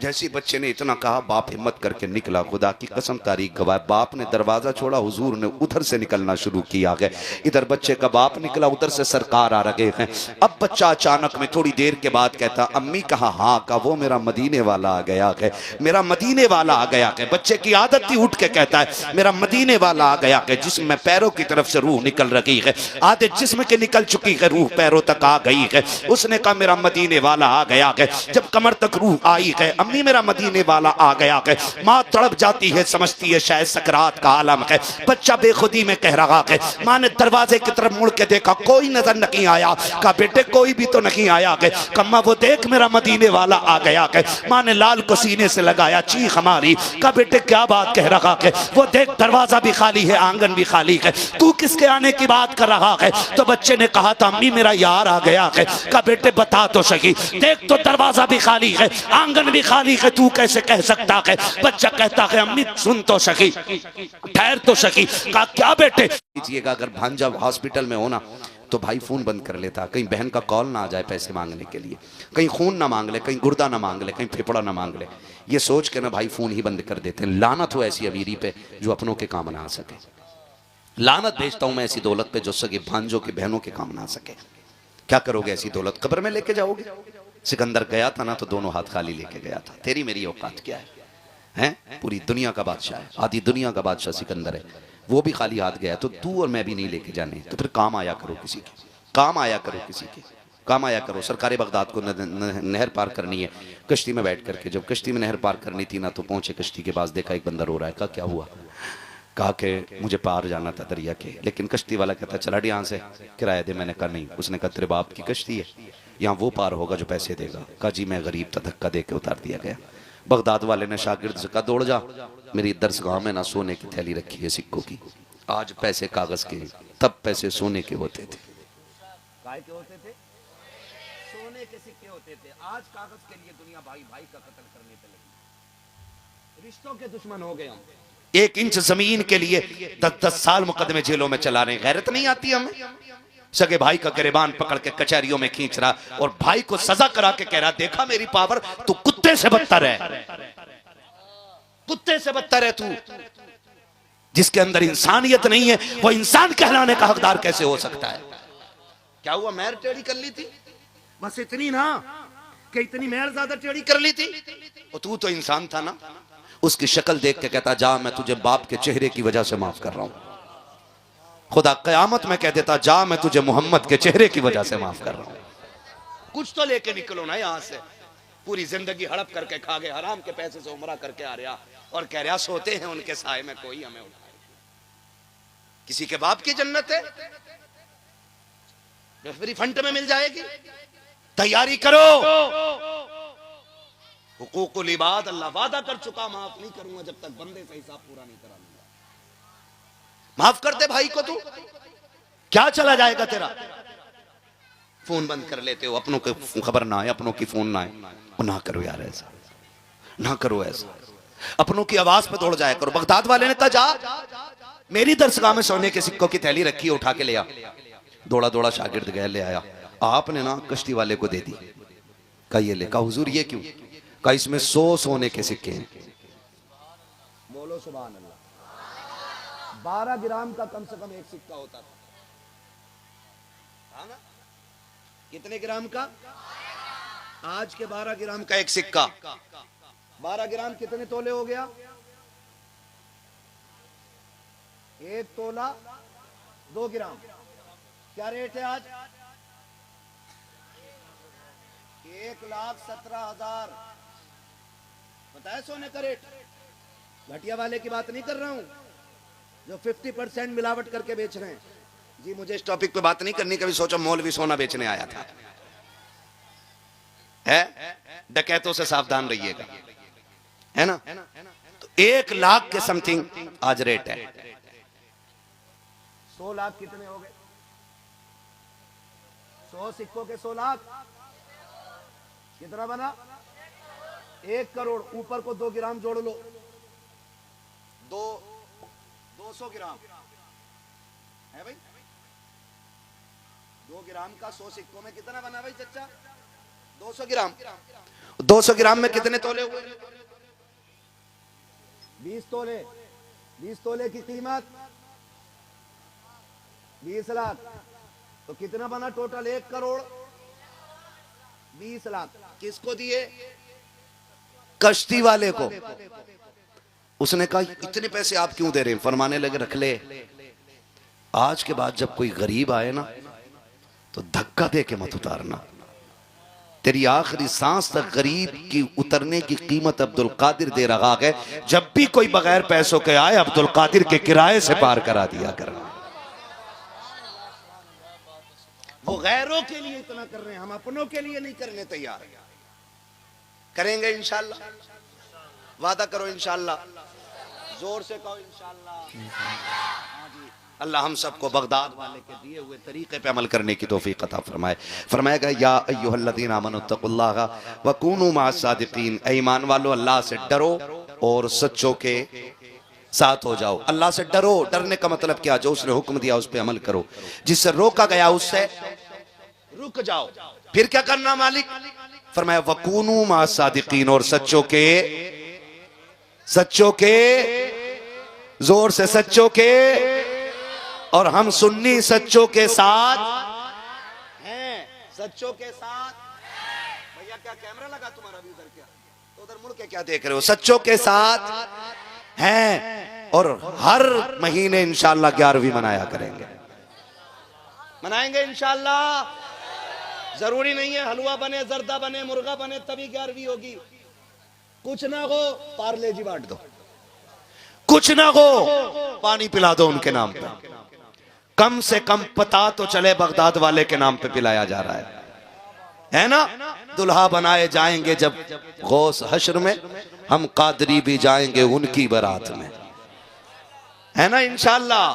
जैसे बच्चे ने इतना कहा बाप हिम्मत करके निकला। खुदा की कसम तारीख गवाह, बाप ने दरवाजा छोड़ा, हुजूर ने उधर से निकलना शुरू किया है। इधर बच्चे का बाप निकला, उधर से सरकार आ रहे हैं। अब बच्चा अचानक में थोड़ी देर के बाद कहता अम्मी कहा हाँ, का वो मेरा मदीने वाला आ गया है, मेरा मदीने वाला आ गया है। बच्चे की आदत थी उठ के कहता है मेरा मदीने वाला आ गया है, जिसमें पैरों की तरफ से रूह निकल रही है, आधे जिस्म के निकल चुकी है, रूह पैरों तक आ गई है। उसने कहा मेरा मदीने वाला आ गया है। जब कमर तक रूह आई है, अम्मी मेरा मदीने वाला आ गया है। माँ तड़प जाती है, समझती है शायद सकरात का आलम है। बच्चा बेखुदी में कह रहा है। माँ ने दरवाजे की तरफ मुड़ के देखा, कोई नजर नहीं आया। कहा बेटे कोई भी तो नहीं आया है। कम्मा वो देख मेरा मदीने वाला आ गया है। माँ ने लाल को सीने से लगाया, चीख मारी। कहा बेटे क्या बात कह रहा है? वो देख दरवाजा भी खाली है, आंगन भी खाली है, तू किसके आने की बात कर रहा है? तो बच्चे ने कहा था अम्मी मेरा यार आ गया है। कहा बेटे बता तो सही, देख तो दरवाजा भी खाली है, आंगन भी खाली है, तू कैसे कह सकता है? बच्चा कहता है अम्मी सुन तो सकी, ठहर तो सकी। कहा क्या बेटे? अगर भांजा हॉस्पिटल में हो ना तो भाई फ़ोन बंद कर लेता, कहीं बहन का कॉल ना आ जाए पैसे मांगने के लिए, कहीं खून ना मांग ले, कहीं गुर्दा ना मांग ले, कहीं फेफड़ा ना मांग ले। ये सोच के ना भाई फ़ोन ही बंद कर देते हैं। लानत हो ऐसी अमीरी पे जो अपनों के काम ना आ सके। लानत भेजता हूँ मैं ऐसी दौलत पे जो सगे भांजों के बहनों के काम ना आ सके। क्या करोगे ऐसी दौलत? कब्र में लेके जाओगे? सिकंदर गया था ना तो दोनों हाथ खाली लेके गया था। तेरी मेरी औकात क्या है? हैं? पूरी दुनिया का बादशाह है, आधी दुनिया का बादशाह सिकंदर है, वो भी खाली हाथ गया। तो तू और मैं भी नहीं लेके जाने, तो फिर काम आया करो किसी के, काम आया करो किसी के, काम आया करो। सरकार बगदाद को नहर पार करनी है, कश्ती में बैठ करके जब कश्ती में नहर पार करनी थी ना, तो पहुंचे कश्ती के पास, देखा एक बंदा रो रहा है। कहा क्या हुआ? कहा कि मुझे पार जाना था दरिया के, लेकिन कश्ती वाला कहता चला यहाँ से, किराया दे। मैंने कहा नहीं। उसने कहा तेरे बाप की कश्ती है, यहाँ वो पार होगा जो पैसे देगा। कहा जी मैं गरीब था, धक्का दे के उतार दिया गया। बगदाद वाले ने शागिर्द से कहा दौड़ जा, मेरी दरसगाह में ना सोने की थैली रखी है सिक्कों की। आज पैसे कागज के, तब पैसे सोने के होते थे। काय के होते थे? सोने के सिक्के होते थे। आज कागज के लिए दुनिया भाई भाई का कत्ल करने पे लगी, रिश्तों के दुश्मन हो गए हम। 1 इंच जमीन के लिए 10-10 साल मुकदमे जेलों में चला रहे। गैरत नहीं आती हमें? सगे भाई का गिरबान पकड़ के कचहरियों में खींच रहा और भाई को सजा करा के कह रहा देखा मेरी पावर, तू कुत्ते से बदतर है, कुत्ते से बदतर है तू। जिसके अंदर इंसानियत नहीं है वो इंसान कहलाने का हकदार कैसे हो सकता है? क्या हुआ? मैर टेढ़ी कर ली थी, बस इतनी ना कि इतनी मैर ज्यादा टेढ़ी कर ली थी। और तू तो इंसान था ना। उसकी शक्ल देख के कहता जा मैं तुझे बाप के चेहरे की वजह से माफ कर रहा हूं। खुदा कयामत में कह देता जा मैं तुझे मोहम्मद के चेहरे की वजह से माफ कर रहा हूं। कुछ तो लेके निकलो ना यहां से। पूरी जिंदगी हड़प करके खा गए, हराम के पैसे से उमरा करके आ रहा और कह रहा सोते हैं उनके साए में कोई हमें उठाए। किसी के बाप की जन्नत है, रेफरी फंड में मिल जाएगी। तैयारी करो। हुकूकुल इबाद अल्लाह वादा कर चुका, माफ नहीं करूंगा जब तक बंदे से हिसाब पूरा नहीं करा लूंगा। माफ कर दे भाई को, तू क्या चला जाएगा तेरा? फोन बंद कर लेते हो, अपनों की खबर ना आए, अपनों की फोन ना आए। ना करो यार ऐसा, ना करो ऐसा। अपनों की आवाज पे दौड़ जाया करो। बगदाद वाले ने कहा जा मेरी दरसगाह में सोने के सिक्कों की थैली रखी है, उठा के ले आ। दौड़ा दौड़ा शागिर्द गया, ले आया। आपने ना कश्ती वाले को दे दी। कहा ये ले। कहा हुजूर ये क्यों? कहा इसमें 100 सोने के सिक्के हैं। बोलो सुभान अल्लाह। 12 ग्राम का कम से कम एक सिक्का होता था। ना? कितने ग्राम का? आज के 12 ग्राम का एक सिक्का। 12 ग्राम कितने तोले हो गया? 1 तोला 2 ग्राम। क्या रेट है आज? 1,17,000। पता है सोने का रेट? घटिया वाले की बात नहीं कर रहा हूं जो 50% मिलावट करके बेच रहे हैं। जी मुझे इस टॉपिक पे बात नहीं करनी, कभी सोचा मौलवी सोना बेचने आया था। है डकैतों से सावधान रहिएगा, है ना? तो 1 लाख के समथिंग आज रेट है। 100 लाख कितने हो गए? 100 सिक्कों के 100 लाख कितना बना? 1 करोड़। ऊपर को 2 ग्राम जोड़ लो, 200 ग्राम है भाई। 2 ग्राम का 100 सिक्कों में कितना बना भाई चच्चा? 200 ग्राम। 200 ग्राम में कितने तोले हुए? 20 तोले। 20 तोले की कीमत 20 लाख। तो कितना बना टोटल? 1 करोड़ 20 लाख। किसको दिए? कश्ती वाले को। उसने कहा इतने पैसे आप क्यों दे रहे हैं? फरमाने लगे रख ले, आज के बाद जब कोई गरीब आए ना तो धक्का दे के मत उतारना। तेरी आखिरी सांस तक गरीब की उतरने की कीमत अब्दुल कादिर दे रहा है। जब भी कोई बगैर पैसों के आए अब्दुल कादिर के किराए से पार करा दिया करना। वो गैरों के लिए इतना कर रहे हैं, हम अपनों के लिए नहीं करने तैयार। करेंगे इंशाल्लाह। वादा करो इंशाल्लाह, जोर से कहो इंशाल्लाह। अल्लाह हम सबको बगदाद वाले के दिए हुए तरीके पे अमल करने की तौफीक अता फरमाए। फरमाएगा या अय्युहल्लज़ीना आमनुत्तकुल्लाह व कूनू मअस सादिकीन। ऐ ईमान वालो अल्लाह से डरो और सच्चों के साथ हो जाओ। अल्लाह से डरो, डरने का मतलब क्या, जो उसने हुक्म दिया उस पर अमल करो, जिससे रोका गया उससे रुक जाओ। फिर क्या करना मालिक? फरमाया वकूनू मा सादिकीन, और सच्चों के जोर से सच्चों के, और हम सुन्नी सच्चों के साथ हैं, सच्चों के साथ। भैया क्या कैमरा लगा तुम्हारा भी उधर? क्या तो उधर मुड़ के क्या देख रहे हो? सच्चों के साथ हैं, और हर महीने इंशाअल्लाह 11वीं मनाया करेंगे, मनाएंगे इंशाअल्लाह। जरूरी नहीं है हलवा बने, जर्दा बने, मुर्गा बने तभी 11वीं होगी। कुछ ना हो पार्ले जी बांट दो, कुछ ना हो पानी पिला दो उनके नाम पे, कम से कम पता तो चले बगदाद वाले के नाम पे पिलाया जा रहा है ना? दुल्हा बनाए जाएंगे जब गौस हश्र में, हम कादरी भी जाएंगे उनकी बारात में, है ना इंशाअल्लाह।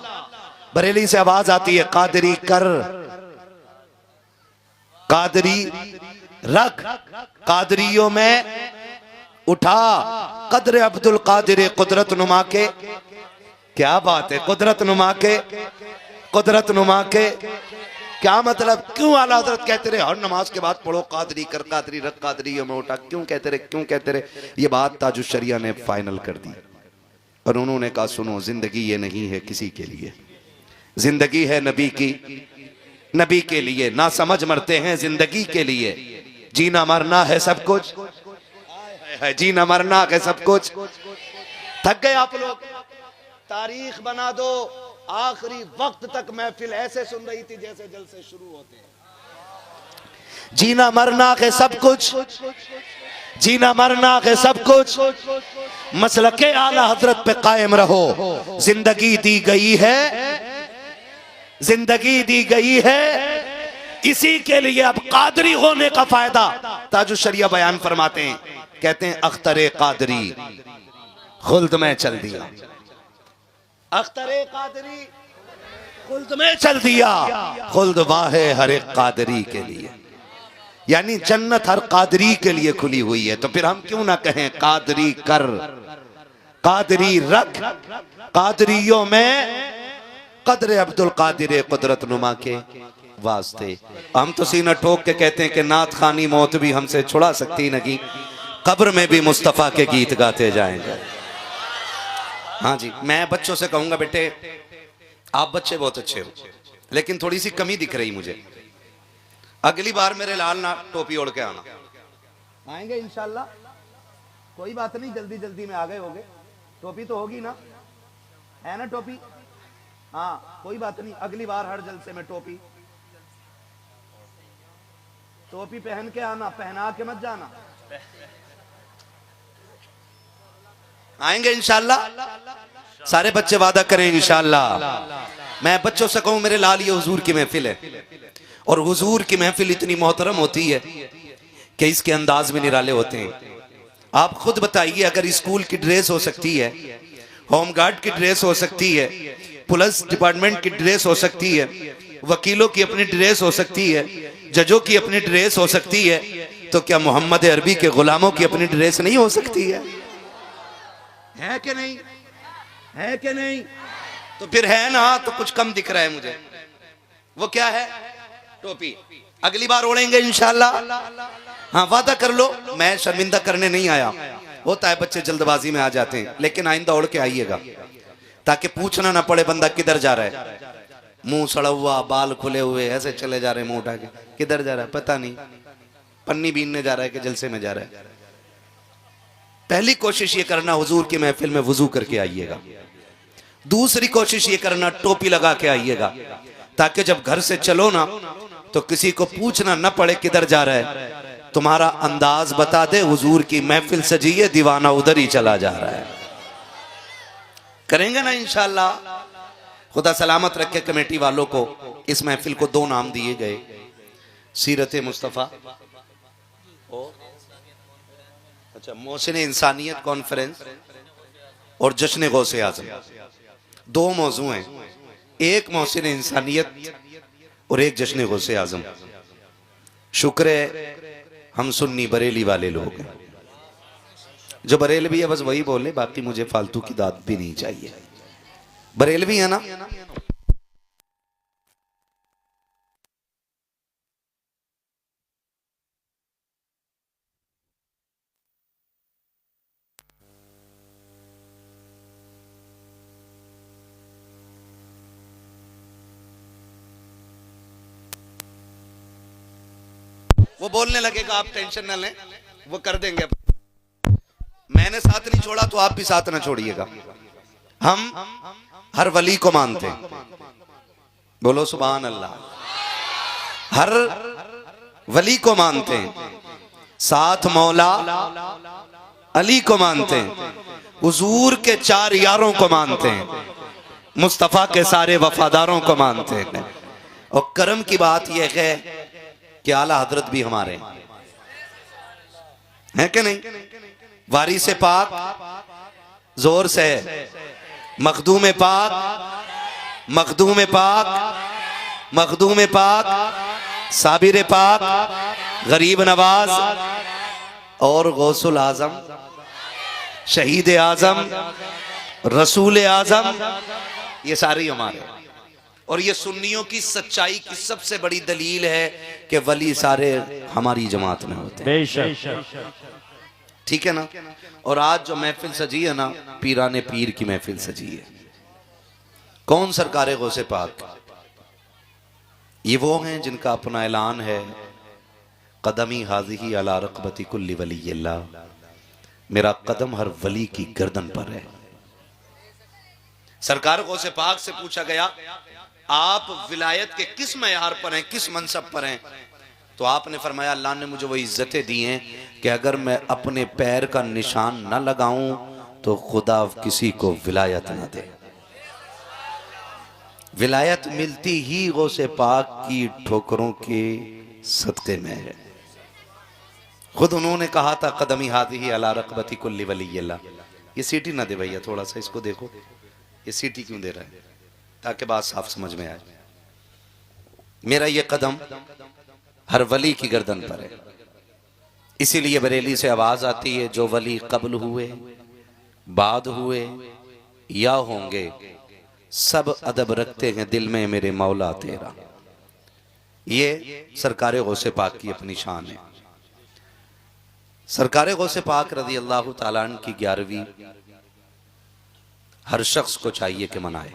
बरेली से आवाज आती है कादरी कर, कादरी रख, कादरियों में उठा कदर अब्दुल कादिर कुदरत नुमा के। क्या बात है, कुदरत नुमा के, कुदरत नुमा के क्या मतलब? क्यों आला हजरत कहते रहे हर नमाज के बाद पढ़ो कादरी कर, कादरी रख, कादरियों में उठा? क्यों कहते रहे, क्यों कहते रहे? ये बात ताजुश शरिया ने फाइनल कर दी, और उन्होंने कहा सुनो, जिंदगी ये नहीं है किसी के लिए, जिंदगी है नबी की, नबी के लिए। ना समझ मरते हैं जिंदगी के लिए, जीना मरना है सब कुछ, जीना मरना है सब कुछ। थक गए आप लोग? तारीख बना दो, आखिरी वक्त तक महफिल ऐसे सुन रही थी जैसे जलसे शुरू होते हैं। जीना मरना के सब कुछ, जीना मरना के सब कुछ, मसलके आला हजरत पे कायम रहो। जिंदगी दी गई है, जिंदगी दी गई है इसी के लिए। अब कादरी होने का फायदा ताजुश शरिया बयान फरमाते हैं, कहते हैं अख्तरे कादरी खुल्द में चल दिया, अख्तरे कादरी खुल्द में चल दिया, खुल्द वाहे हर एक कादरी के लिए, यानी जन्नत हर कादरी के लिए खुली हुई है। तो फिर हम क्यों ना कहें कादरी कर, कादरी रख, कादरियों में कदर अब्दुल कादिर कुदरत नुमा के वास्ते। हम तो सीना ठोक के कहते हैं कि नात खानी मौत भी हमसे छुड़ा सकती नहीं, कब्र में भी मुस्तफा के गीत गाते जाएंगे। हाँ जी, मैं बच्चों से कहूंगा बेटे आप बच्चे बहुत अच्छे हो, लेकिन थोड़ी सी कमी दिख रही मुझे, अगली बार मेरे लाल ना टोपी ओढ़ के आना। आएंगे इंशाल्लाह, कोई बात नहीं, जल्दी जल्दी में आ गए होगे, टोपी तो होगी ना, है ना टोपी? हाँ कोई बात नहीं, अगली बार हर जलसे में टोपी, टोपी पहन के आना, पहना के मत जाना। आएंगे इंशाल्लाह, सारे बच्चे वादा करें इंशाल्लाह। मैं बच्चों से कहूं मेरे लाल ये हुजूर की महफिल है, और हुजूर की महफिल इतनी मोहतरम होती है कि इसके अंदाज में निराले होते हैं। आप खुद बताइए, अगर स्कूल की ड्रेस हो सकती है, होमगार्ड की ड्रेस हो सकती है, पुलिस डिपार्टमेंट की ड्रेस हो सकती है, वकीलों की अपनी ड्रेस हो सकती है, जजों की अपनी ड्रेस हो सकती है, तो क्या मोहम्मद अरबी के गुलामों की अपनी ड्रेस नहीं हो सकती है कि नहीं? है कि नहीं? तो फिर है ना, तो कुछ कम दिख रहा है मुझे। वो क्या है? टोपी। अगली बार ओढ़ेंगे इंशाल्लाह। हाँ वादा कर लो, मैं शर्मिंदा करने नहीं आया, होता है बच्चे जल्दबाजी में आ जाते हैं, लेकिन आइंदा ओढ़ के आइएगा ताकि पूछना ना पड़े बंदा किधर जा रहा है, मुंह सड़ा हुआ, बाल खुले हुए, ऐसे चले जा रहे हैं मुंह उठा के, किधर जा रहा है पता नहीं, पन्नी बीनने जा रहा है कि जलसे में जा रहा है। पहली कोशिश ये करना हुजूर की महफिल में वुजू करके आइएगा। दूसरी कोशिश ये करना टोपी लगा के आइएगा, ताकि जब घर से चलो ना तो किसी को पूछना न पड़े किधर जा रहा है, तुम्हारा अंदाज बता दे हुजूर की महफिल सजी है, दीवाना उधर ही चला जा रहा है। करेंगे ना इंशाल्लाह। खुदा सलामत रखे कमेटी वालों को। इस महफिल को 2 नाम दिए गए, सीरत मुस्तफ़ा, अच्छा मोहसिन इंसानियत कॉन्फ्रेंस और जश्न गौसे आज़म। 2 मौजू हैं, एक मोहसिन इंसानियत और एक जश्न गौसे आज़म। शुक्र है हम सुन्नी बरेली वाले लोग हैं, जो बरेलवी है बस वही बोले, बाकी मुझे फालतू की दाद भी नहीं चाहिए। बरेलवी है ना? वो बोलने लगेगा, आप टेंशन न लें, वो कर देंगे। मैंने साथ नहीं छोड़ा तो आप भी साथ ना छोड़िएगा। हम हर वली को मानते हैं, बोलो सुभान अल्लाह। हर वली को मानते हैं, साथ मौला अली को मानते हैं, हुजूर के 4 यारों को मानते हैं, मुस्तफा के सारे वफादारों को मानते हैं। और करम की बात यह है कि आला हजरत भी हमारे हैं कि नहीं? वारिस पाक जोर से मखदूम पाक, मखदूम पाक, मखदूम पाक, साबिर पाक, गरीब नवाज और गौसुल आजम, शहीद आजम, रसूल आजम, ये सारे हमारे। और ये सुन्नियों की सच्चाई की सबसे बड़ी दलील है कि वली सारे हमारी जमात में होते हैं। ठीक है ना? और आज जो महफिल सजी है ना, पीराने पीर की महफिल सजी है। कौन सरकारे गौसे पाक? ये वो हैं जिनका अपना ऐलान है, कदमी हाज़िही अला रक़बती कुल्ली वलीय्यिल्लाह, मेरा कदम हर वली की गर्दन पर है। सरकार गौसे पाक से पूछा गया, आप विलायत के किस मयार पर हैं, किस मनसब पर हैं? तो आपने फरमाया, अल्लाह ने मुझे वो इज्जतें दी हैं कि अगर मैं अपने पैर का निशान न लगाऊं तो खुदा किसी को विलायत न दे। विलायत मिलती ही गौसे पाक की ठोकरों के सदक़े में है। खुद उन्होंने कहा था, कदमी हाज़िही अला रक़बती कुल्ली वलीय्यिल्लाह। ये सीटी ना दे भैया, थोड़ा सा इसको देखो, ये सीटी क्यों दे रहा है, ताकि बात साफ समझ में आए। मेरा ये कदम हर वली की गर्दन पर है। इसीलिए बरेली से आवाज आती है, जो वली कब्ल हुए, बाद हुए या होंगे, सब अदब रखते हैं दिल में मेरे मौला तेरा। ये सरकार गौसे पाक की अपनी शान है। सरकार गौसे पाक रज़ी अल्लाह तआला अन्हु की 11वीं हर शख्स को चाहिए कि मनाए।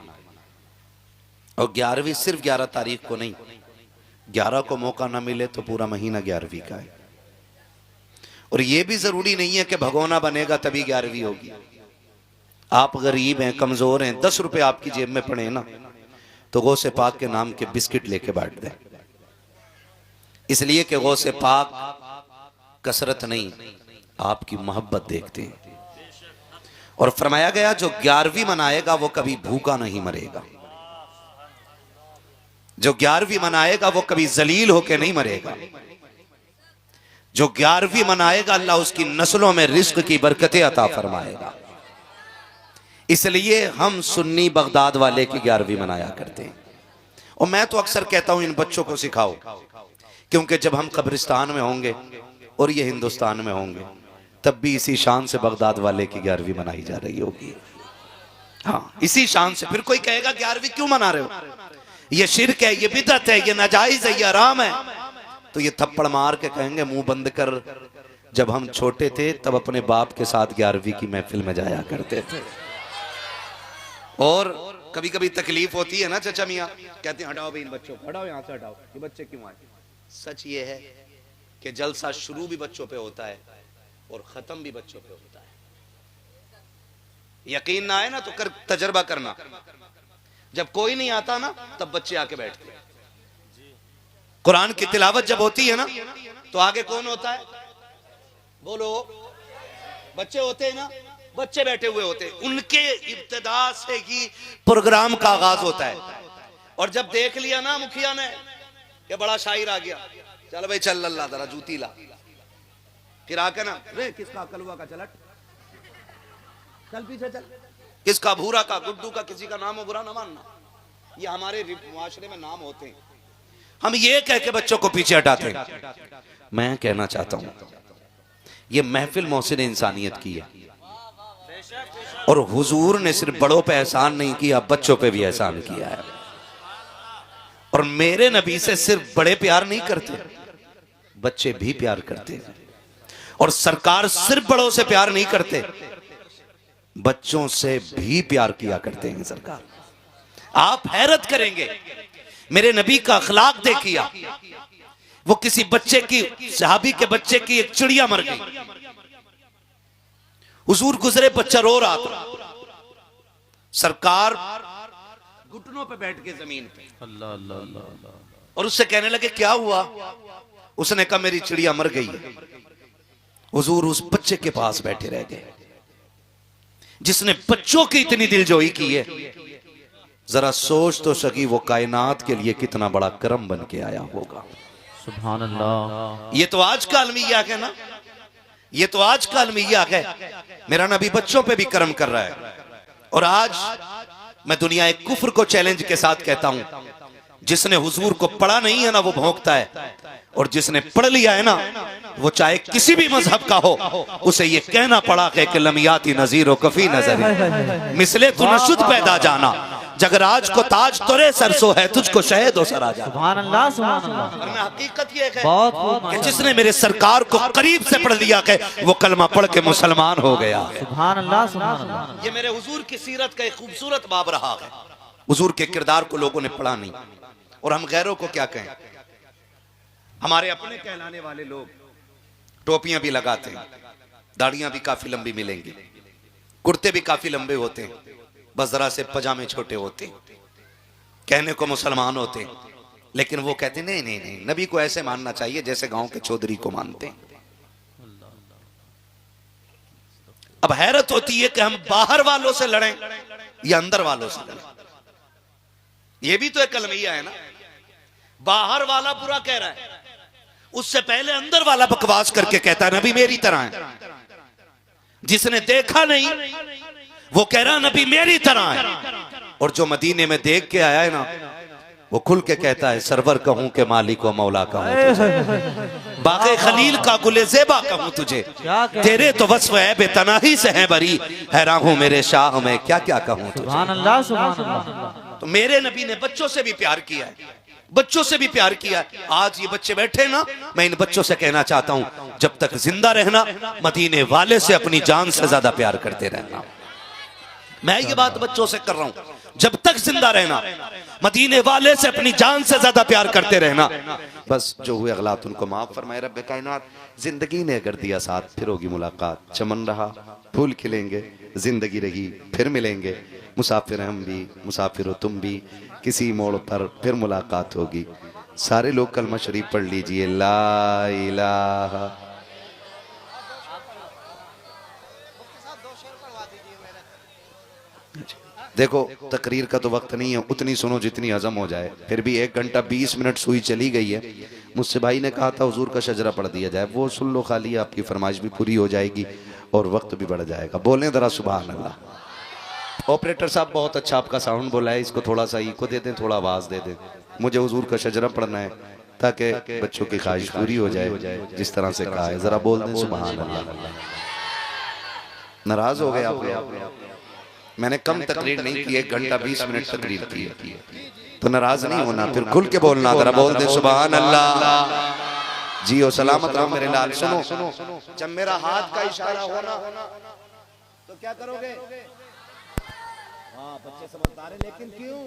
और 11वीं सिर्फ 11 तारीख को नहीं, 11 को मौका ना मिले तो पूरा महीना 11वीं का है। और यह भी जरूरी नहीं है कि भगोना बनेगा तभी 11वीं होगी। आप गरीब हैं, कमजोर हैं, 10 रुपए आपकी जेब में पड़े ना, तो गौसे पाक के नाम के बिस्किट लेके बांट दें। इसलिए कि गौसे पाक कसरत नहीं, आपकी मोहब्बत देखते हैं। और फरमाया गया, जो 11वीं मनाएगा वो कभी भूखा नहीं मरेगा, जो 11वीं मनाएगा वो कभी जलील होकर नहीं मरेगा, जो 11वीं मनाएगा अल्लाह उसकी नस्लों में रिस्क की बरकतें अता फरमाएगा। इसलिए हम सुन्नी बगदाद वाले की 11वीं मनाया करते हैं। और मैं तो अक्सर कहता हूं, इन बच्चों को सिखाओ, क्योंकि जब हम कब्रिस्तान में होंगे और ये हिंदुस्तान में होंगे, तब भी इसी शान से बगदाद वाले की 11वीं मनाई जा रही होगी। हाँ, इसी शान से। फिर कोई कहेगा 11वीं क्यों मना रहे हो, ये शिर्क है, ये बिदअत है, ये नाजायज है, ये हराम है, तो ये थप्पड़ मार के कहेंगे, मुंह बंद कर, जब हम छोटे थे तब अपने बाप के साथ 11वीं की महफिल में जाया करते थे। और कभी कभी तकलीफ होती है ना चचा मियाँ, कहते हैं हटाओ भाई इन बच्चों को, हटाओ यहाँ से, हटाओ, ये बच्चे क्यों आए। सच ये है कि जलसा शुरू भी बच्चों पे होता है और खत्म भी बच्चों पे होता है। यकीन ना आए ना तो कर तजर्बा करना, जब कोई नहीं आता ना तब बच्चे आके बैठते हैं। कुरान की तिलावत जब होती है ना तो आगे कौन होता है, बोलो, बच्चे होते हैं ना, बच्चे बैठे हुए होते हैं। उनके इब्तिदा से ही प्रोग्राम का आगाज होता है। और जब देख लिया ना मुखिया ने कि बड़ा शायर आ गया, चल भाई चल अल्लाह जरा जूती ला, फिर आके ना, रे किसका कलवा का चलट, चल पीछे चल, किसका भूरा का, गुड्डू का, किसी का नाम हो बुरा ना मानना। ये हमारे मुआशरे में नाम होते हैं, हम ये कह के बच्चों को पीछे हटाते हैं। मैं कहना चाहता हूं ये महफिल मोहसिन इंसानियत की है। और हुजूर ने सिर्फ बड़ों पे एहसान नहीं किया, बच्चों पे भी एहसान किया है। और मेरे नबी से सिर्फ बड़े प्यार नहीं करते, बच्चे भी प्यार करते हैं। और सरकार सिर्फ बड़ों से प्यार नहीं करते, बच्चों से भी प्यार किया करते हैं सरकार। आप हैरत करेंगे, मेरे नबी का अखलाक देखिए। वो किसी बच्चे की, सहाबी के बच्चे की एक चिड़िया मर गई, हुजूर गुजरे, बच्चा रो रहा था, सरकार घुटनों पे बैठ के जमीन पे अल्लाह अल्लाह अल्लाह, और उससे कहने लगे क्या हुआ? उसने कहा मेरी चिड़िया मर गई है। हुजूर उस बच्चे के पास बैठे रह गए जिसने बच्चों की इतनी दिलजोई की है। जरा सोच तो सकी वो कायनात के लिए कितना बड़ा करम बन के आया होगा। सुभान अल्लाह। ये तो आज का अलमिया है ना, ये तो आज का अलमिया है। मेरा नबी बच्चों पे भी करम कर रहा है। और आज मैं दुनिया एक कुफ्र को चैलेंज के साथ कहता हूं, जिसने हुजूर को पढ़ा नहीं है ना वो भौंकता है, और जिसने पढ़ लिया है ना वो चाहे किसी भी मजहब का हो, उसे ये कहना पड़ा कि लमियाती नजीर कफी नजर मिसले तू नशुद पैदा जाना, जगराज को ताज तोरे सरसो है, तुझको शहद हो सरा जा। सुभान अल्लाह सुभान अल्लाह। वरना हकीकत ये है बहुत बहुत कि जिसने मेरे सरकार को करीब से पढ़ लिया कि वो कलमा पढ़ के मुसलमान हो गया। सुभान अल्लाह सुभान अल्लाह। ये मेरे हुजूर की सीरत का एक खूबसूरत बाब रहा है। हुजूर के किरदार को लोगों ने पढ़ा नहीं, और हम गैरों को क्या कहें। हमारे अपने कहलाने वाले लोग टोपियां भी लगाते हैं, दाढ़ियां भी काफी लंबी मिलेंगी, कुर्ते भी काफी लंबे होते हैं, बस जरा से पजामे छोटे होते हैं, कहने को मुसलमान होते हैं, लेकिन वो कहते नहीं नहीं नहीं, नबी को ऐसे मानना चाहिए जैसे गांव के चौधरी को मानते हैं। अब हैरत होती है कि हम बाहर वालों से लड़ें या अंदर वालों से लड़ें। ये भी तो एक कलमिया है ना। बाहर वाला बुरा कह रहा है, उससे पहले अंदर वाला बकवास करके कहता है नबी मेरी तरह है। जिसने देखा नहीं वो कह रहा नबी मेरी तरह है, और जो मदीने में देख के आया है ना वो खुल के कहता है सरवर कहूं के मालिक व मौला कहूं, बाक़े खलील का गुले ज़ेबा कहूं तुझे, तेरे तो वस्फ़ है बेतनाही से है बरी, हैरान हूं मेरे शाह में क्या क्या कहूं तुझे। सुभान अल्लाह सुभान अल्लाह। तो मेरे नबी ने बच्चों से भी प्यार किया है, बच्चों से भी प्यार किया है। आज ये बच्चे बैठे ना, मैं इन बच्चों से कहना चाहता हूं जब तक जिंदा रहना मदीने वाले से अपनी जान से ज्यादा प्यार करते रहना। मैं ये बात बच्चों से कर रहा हूं, जब तक जिंदा रहना मदीने वाले से अपनी जान से ज्यादा प्यार करते रहना। बस जो हुए गलत उनको माफ फरमाए रब्बे कायनात। जिंदगी ने अगर दिया साथ फिर होगी मुलाकात, चमन रहा फूल खिलेंगे, जिंदगी रही फिर मिलेंगे, मुसाफिर हम भी मुसाफिर हो तुम भी, किसी मोड़ पर फिर मुलाकात होगी। सारे लोग कलमा शरीफ पढ़ लीजिए, ला इलाहा। देखो तकरीर का तो वक्त नहीं है, उतनी सुनो जितनी हजम हो जाए। फिर भी 1 घंटा 20 मिनट सुई चली गई है। मुझसे भाई ने कहा था हुजूर का शजरा पढ़ दिया जाए, वो सुन लो खाली, आपकी फरमाइश भी पूरी हो जाएगी और वक्त भी बढ़ जाएगा। बोलें जरा सुभान अल्लाह। ऑपरेटर साहब बहुत अच्छा आपका साउंड बोला है, इसको थोड़ा सा इको दे दें, थोड़ा आवाज़ दे दें। मुझे हुजूर का शजरा पढ़ना है ताकि बच्चों की ख्वाहिश पूरी हो जाए जिस तरह से कहा है। जरा बोल दें सुभान अल्लाह। नाराज हो गए आप? मैंने कम तकरीर नहीं की, 1 घंटा 20 मिनट तकरीर की, तो नाराज नहीं होना, फिर खुल के बोलना। जरा बोल दे सुभान अल्लाह। जियो सलामत रहो मेरे लाल। सुनो, जब मेरा हाथ का इशारा होना तो क्या करोगे? हाँ बच्चे समझदार हैं, लेकिन क्यों?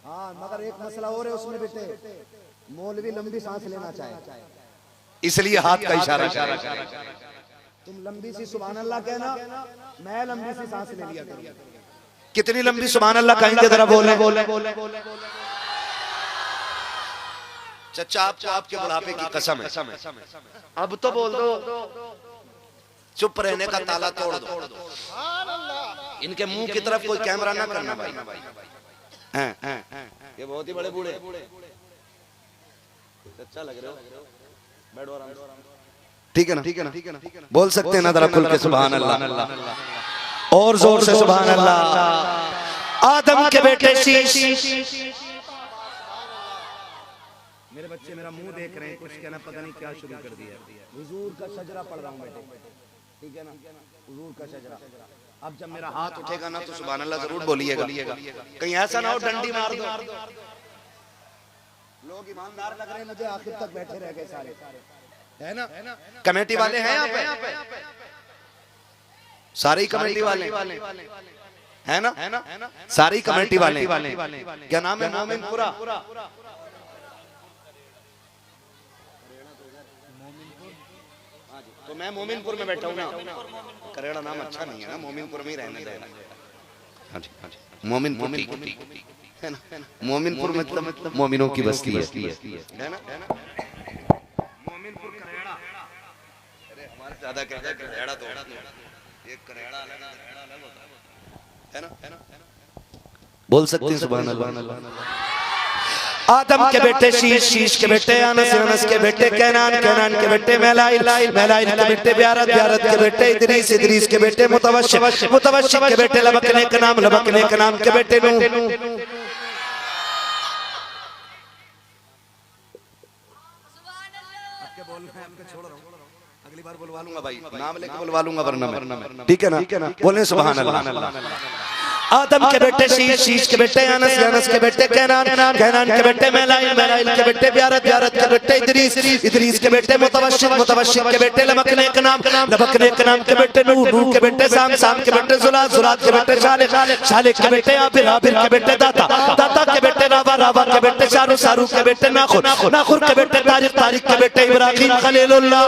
हाँ मगर एक मसला और है उसमें बेटे, मौलवी लंबी सांस लेना चाहे, इसलिए हाथ का इशारा। तुम लंबी सी सुभान अल्लाह कहना, मैं लंबी सी सांस ले लिया करूंगा। कितनी लंबी सुभान अल्लाह कहेंगे जरा बोले। चचा आपको आपके बुढ़ापे की कसम है, अब तो बोल दो, चुप रहने का ताला तोड़ दो। इनके मुंह की तरफ कोई कैमरा ना करना भाई। ये बहुत ही बड़े बूढ़े अच्छा लग रहे हो, बैठो आराम से। ठीक है ना? बोल सकते हैं ना जरा खुल के सुभान अल्लाह, और जोर से सुभान अल्लाह। आदम के बेटे शीश, बच्चे मेरा मुंह देख रहे हैं, कुछ कहना पता नहीं क्या शुरू कर दिया। हुजूर का शजरा पढ़ रहा हूँ बेटे, ठीक है ना, हुजूर का शजरा। अब जब मेरा हाथ उठेगा ना तो सुभान अल्लाह जरूर बोलिएगा, कहीं ऐसा ना हो डंडी मार दो। लोग ईमानदार लग रहे हैं मुझे, आखिर तक बैठे रह गए सारे, है ना। कमेटी वाले हैं यहाँ पे, सारे ही कमेटी वाले है ना, सारे ही कमेटी वाले। क्या नाम है? मोमिनपुरा। तो मैं मोमिनपुर में बैठा हूँ ना, करेड़ा नाम अच्छा नहीं है ना, मोमिनपुर में ही रहने देना। हाँ जी, हाँ जी, मोमिनपुर है ना, मोमिनपुर मतलब मोमिनों की बस्ती है ना, मोमिनपुर करेड़ा। अरे हमारे ज्यादा कहते हैं करेड़ा, तो ये करेड़ा अलग है ना, बोल सकते हैं सुभान अल्लाह। आदम के बेटे शीश, शीश के बेटे अनस, अनस के बेटे कैनान, कैनान के बेटे मैलाइल, मैलाइल के बेटे ब्यारत, ब्यारत के बेटे इदरीस, इदरीस के बेटे मुतवश्शिब, मुतवश्शिब के बेटे लबकने का नाम, लबकने का नाम के बेटे नूह। अगली बार बुलवा लूंगा भाई, नाम लेके बुलवा लूंगा वरना मैं, ठीक है ना, बोले सुभान अल्लाह। आदम के बेटे शीश, शीश के बेटे अनस, अनस के बेटे कैनान, कैनान के बेटे मैलाइल, मैलाइल के बेटे ब्यारत, ब्यारत के बेटे इदरीस, इदरीस के बेटे मुतवश्शिब, मुतवश्शिब के बेटे लबकने का नाम, लबकने का नाम के बेटे नूह, नूह के बेटे साम, साम के बेटे जुलात, जुलात के बेटे शालिक, शालिक के बेटे आबिर, आबिर के बेटे दाता, दाता के बेटे रावा, रावा के बेटे शारू, शारू के बेटे नाखुर, नाखुर के बेटे तारिक, तारिक के बेटे इब्राहिम खलीलुल्लाह,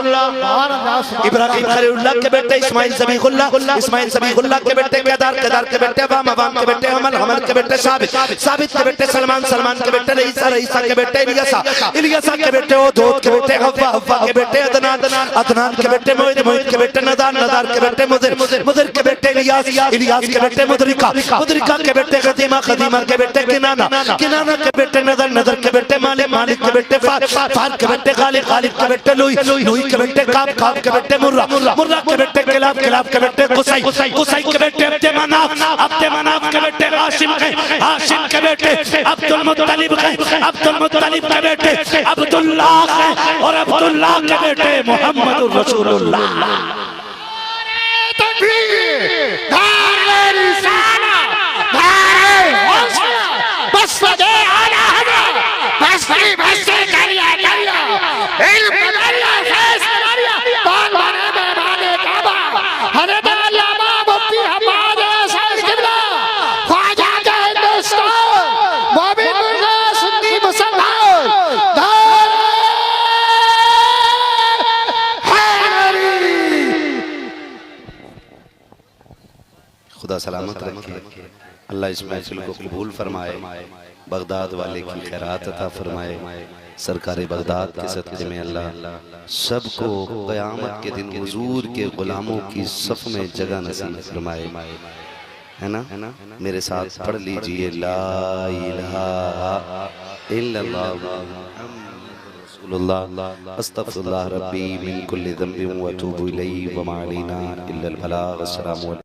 इब्राहिम खलीलुल्लाह के बेटे इस्माइल ज़बीहुल्लाह, इस्माइल ज़बीहुल्लाह के बेटे केदार, केदार के बेटे अवाम के बेटे हमल, हमल के बेटे साबित, साबित के बेटे सलमान, सलमान के बेटे रईसा, रईसा के बेटे इलियासा, इलियासा के बेटे ओदोद के बेटे हव्वा, हव्वा के बेटे अदनान, अदनान के बेटे मोहित, मोहित के बेटे नदार, नदार के बेटे मुदिर, मुदिर के बेटे इलियास, इलियास के बेटे मुदरिका, मुदरिका के बेटे खदीमा, खदीमा के बेटे किनाना, किनाना के बेटे नदर, नदर के बेटे मालिक, मालिक के बेटे फार, फार के बेटे गालिब, गालिब के बेटे लुई, लुई के बेटे काब, काब के बेटे मुर्रा, मुर्रा के बेटे किलाब, किलाब के बेटे कुसै, कुसै के बेटे अब्दे मनाफ, अब्दे मनाफ के बेटे हाशिम के, हाशिम के बेटे अब्दुल मुत्तलिब के, अब्दुल मुत्तलिब के बेटे अब्दुल्लाह के, और अब्दुल्लाह के बेटे मोहम्मदुर रसूलुल्लाह। बस वजह आला है, बस वही बस से करिया करिया, इल्म करिया, फैज करिया, बाल बने बेमाने काबा, हज़रत अल्लामा मुफ्ती हमाद हसन किबला, ख्वाजा के हिंदुस्तान, मोमिन मुर्गा सुन्नी मुसलमान, खुदा सलामत रखे, अल्लाह इस महफिल को कबूल फरमाए, बगदाद वाले की खैरात अता फरमाए, सरकार बगदाद के सदक़े में अल्लाह सबको क़यामत के दिन हुजूर के गुलामों की सफ़ में जगह नसीब फरमाए, है ना। मेरे साथ पढ़ लीजिए ला इलाहा इल्लल्लाह रसूलुल्लाह अस्तग़फिरुल्लाह रब्बी मिन कुल्लि ज़ंबिन व अतूबु इलैहि व मा अलैना इल्लल बलाग। अस्सलामु अलैकुम।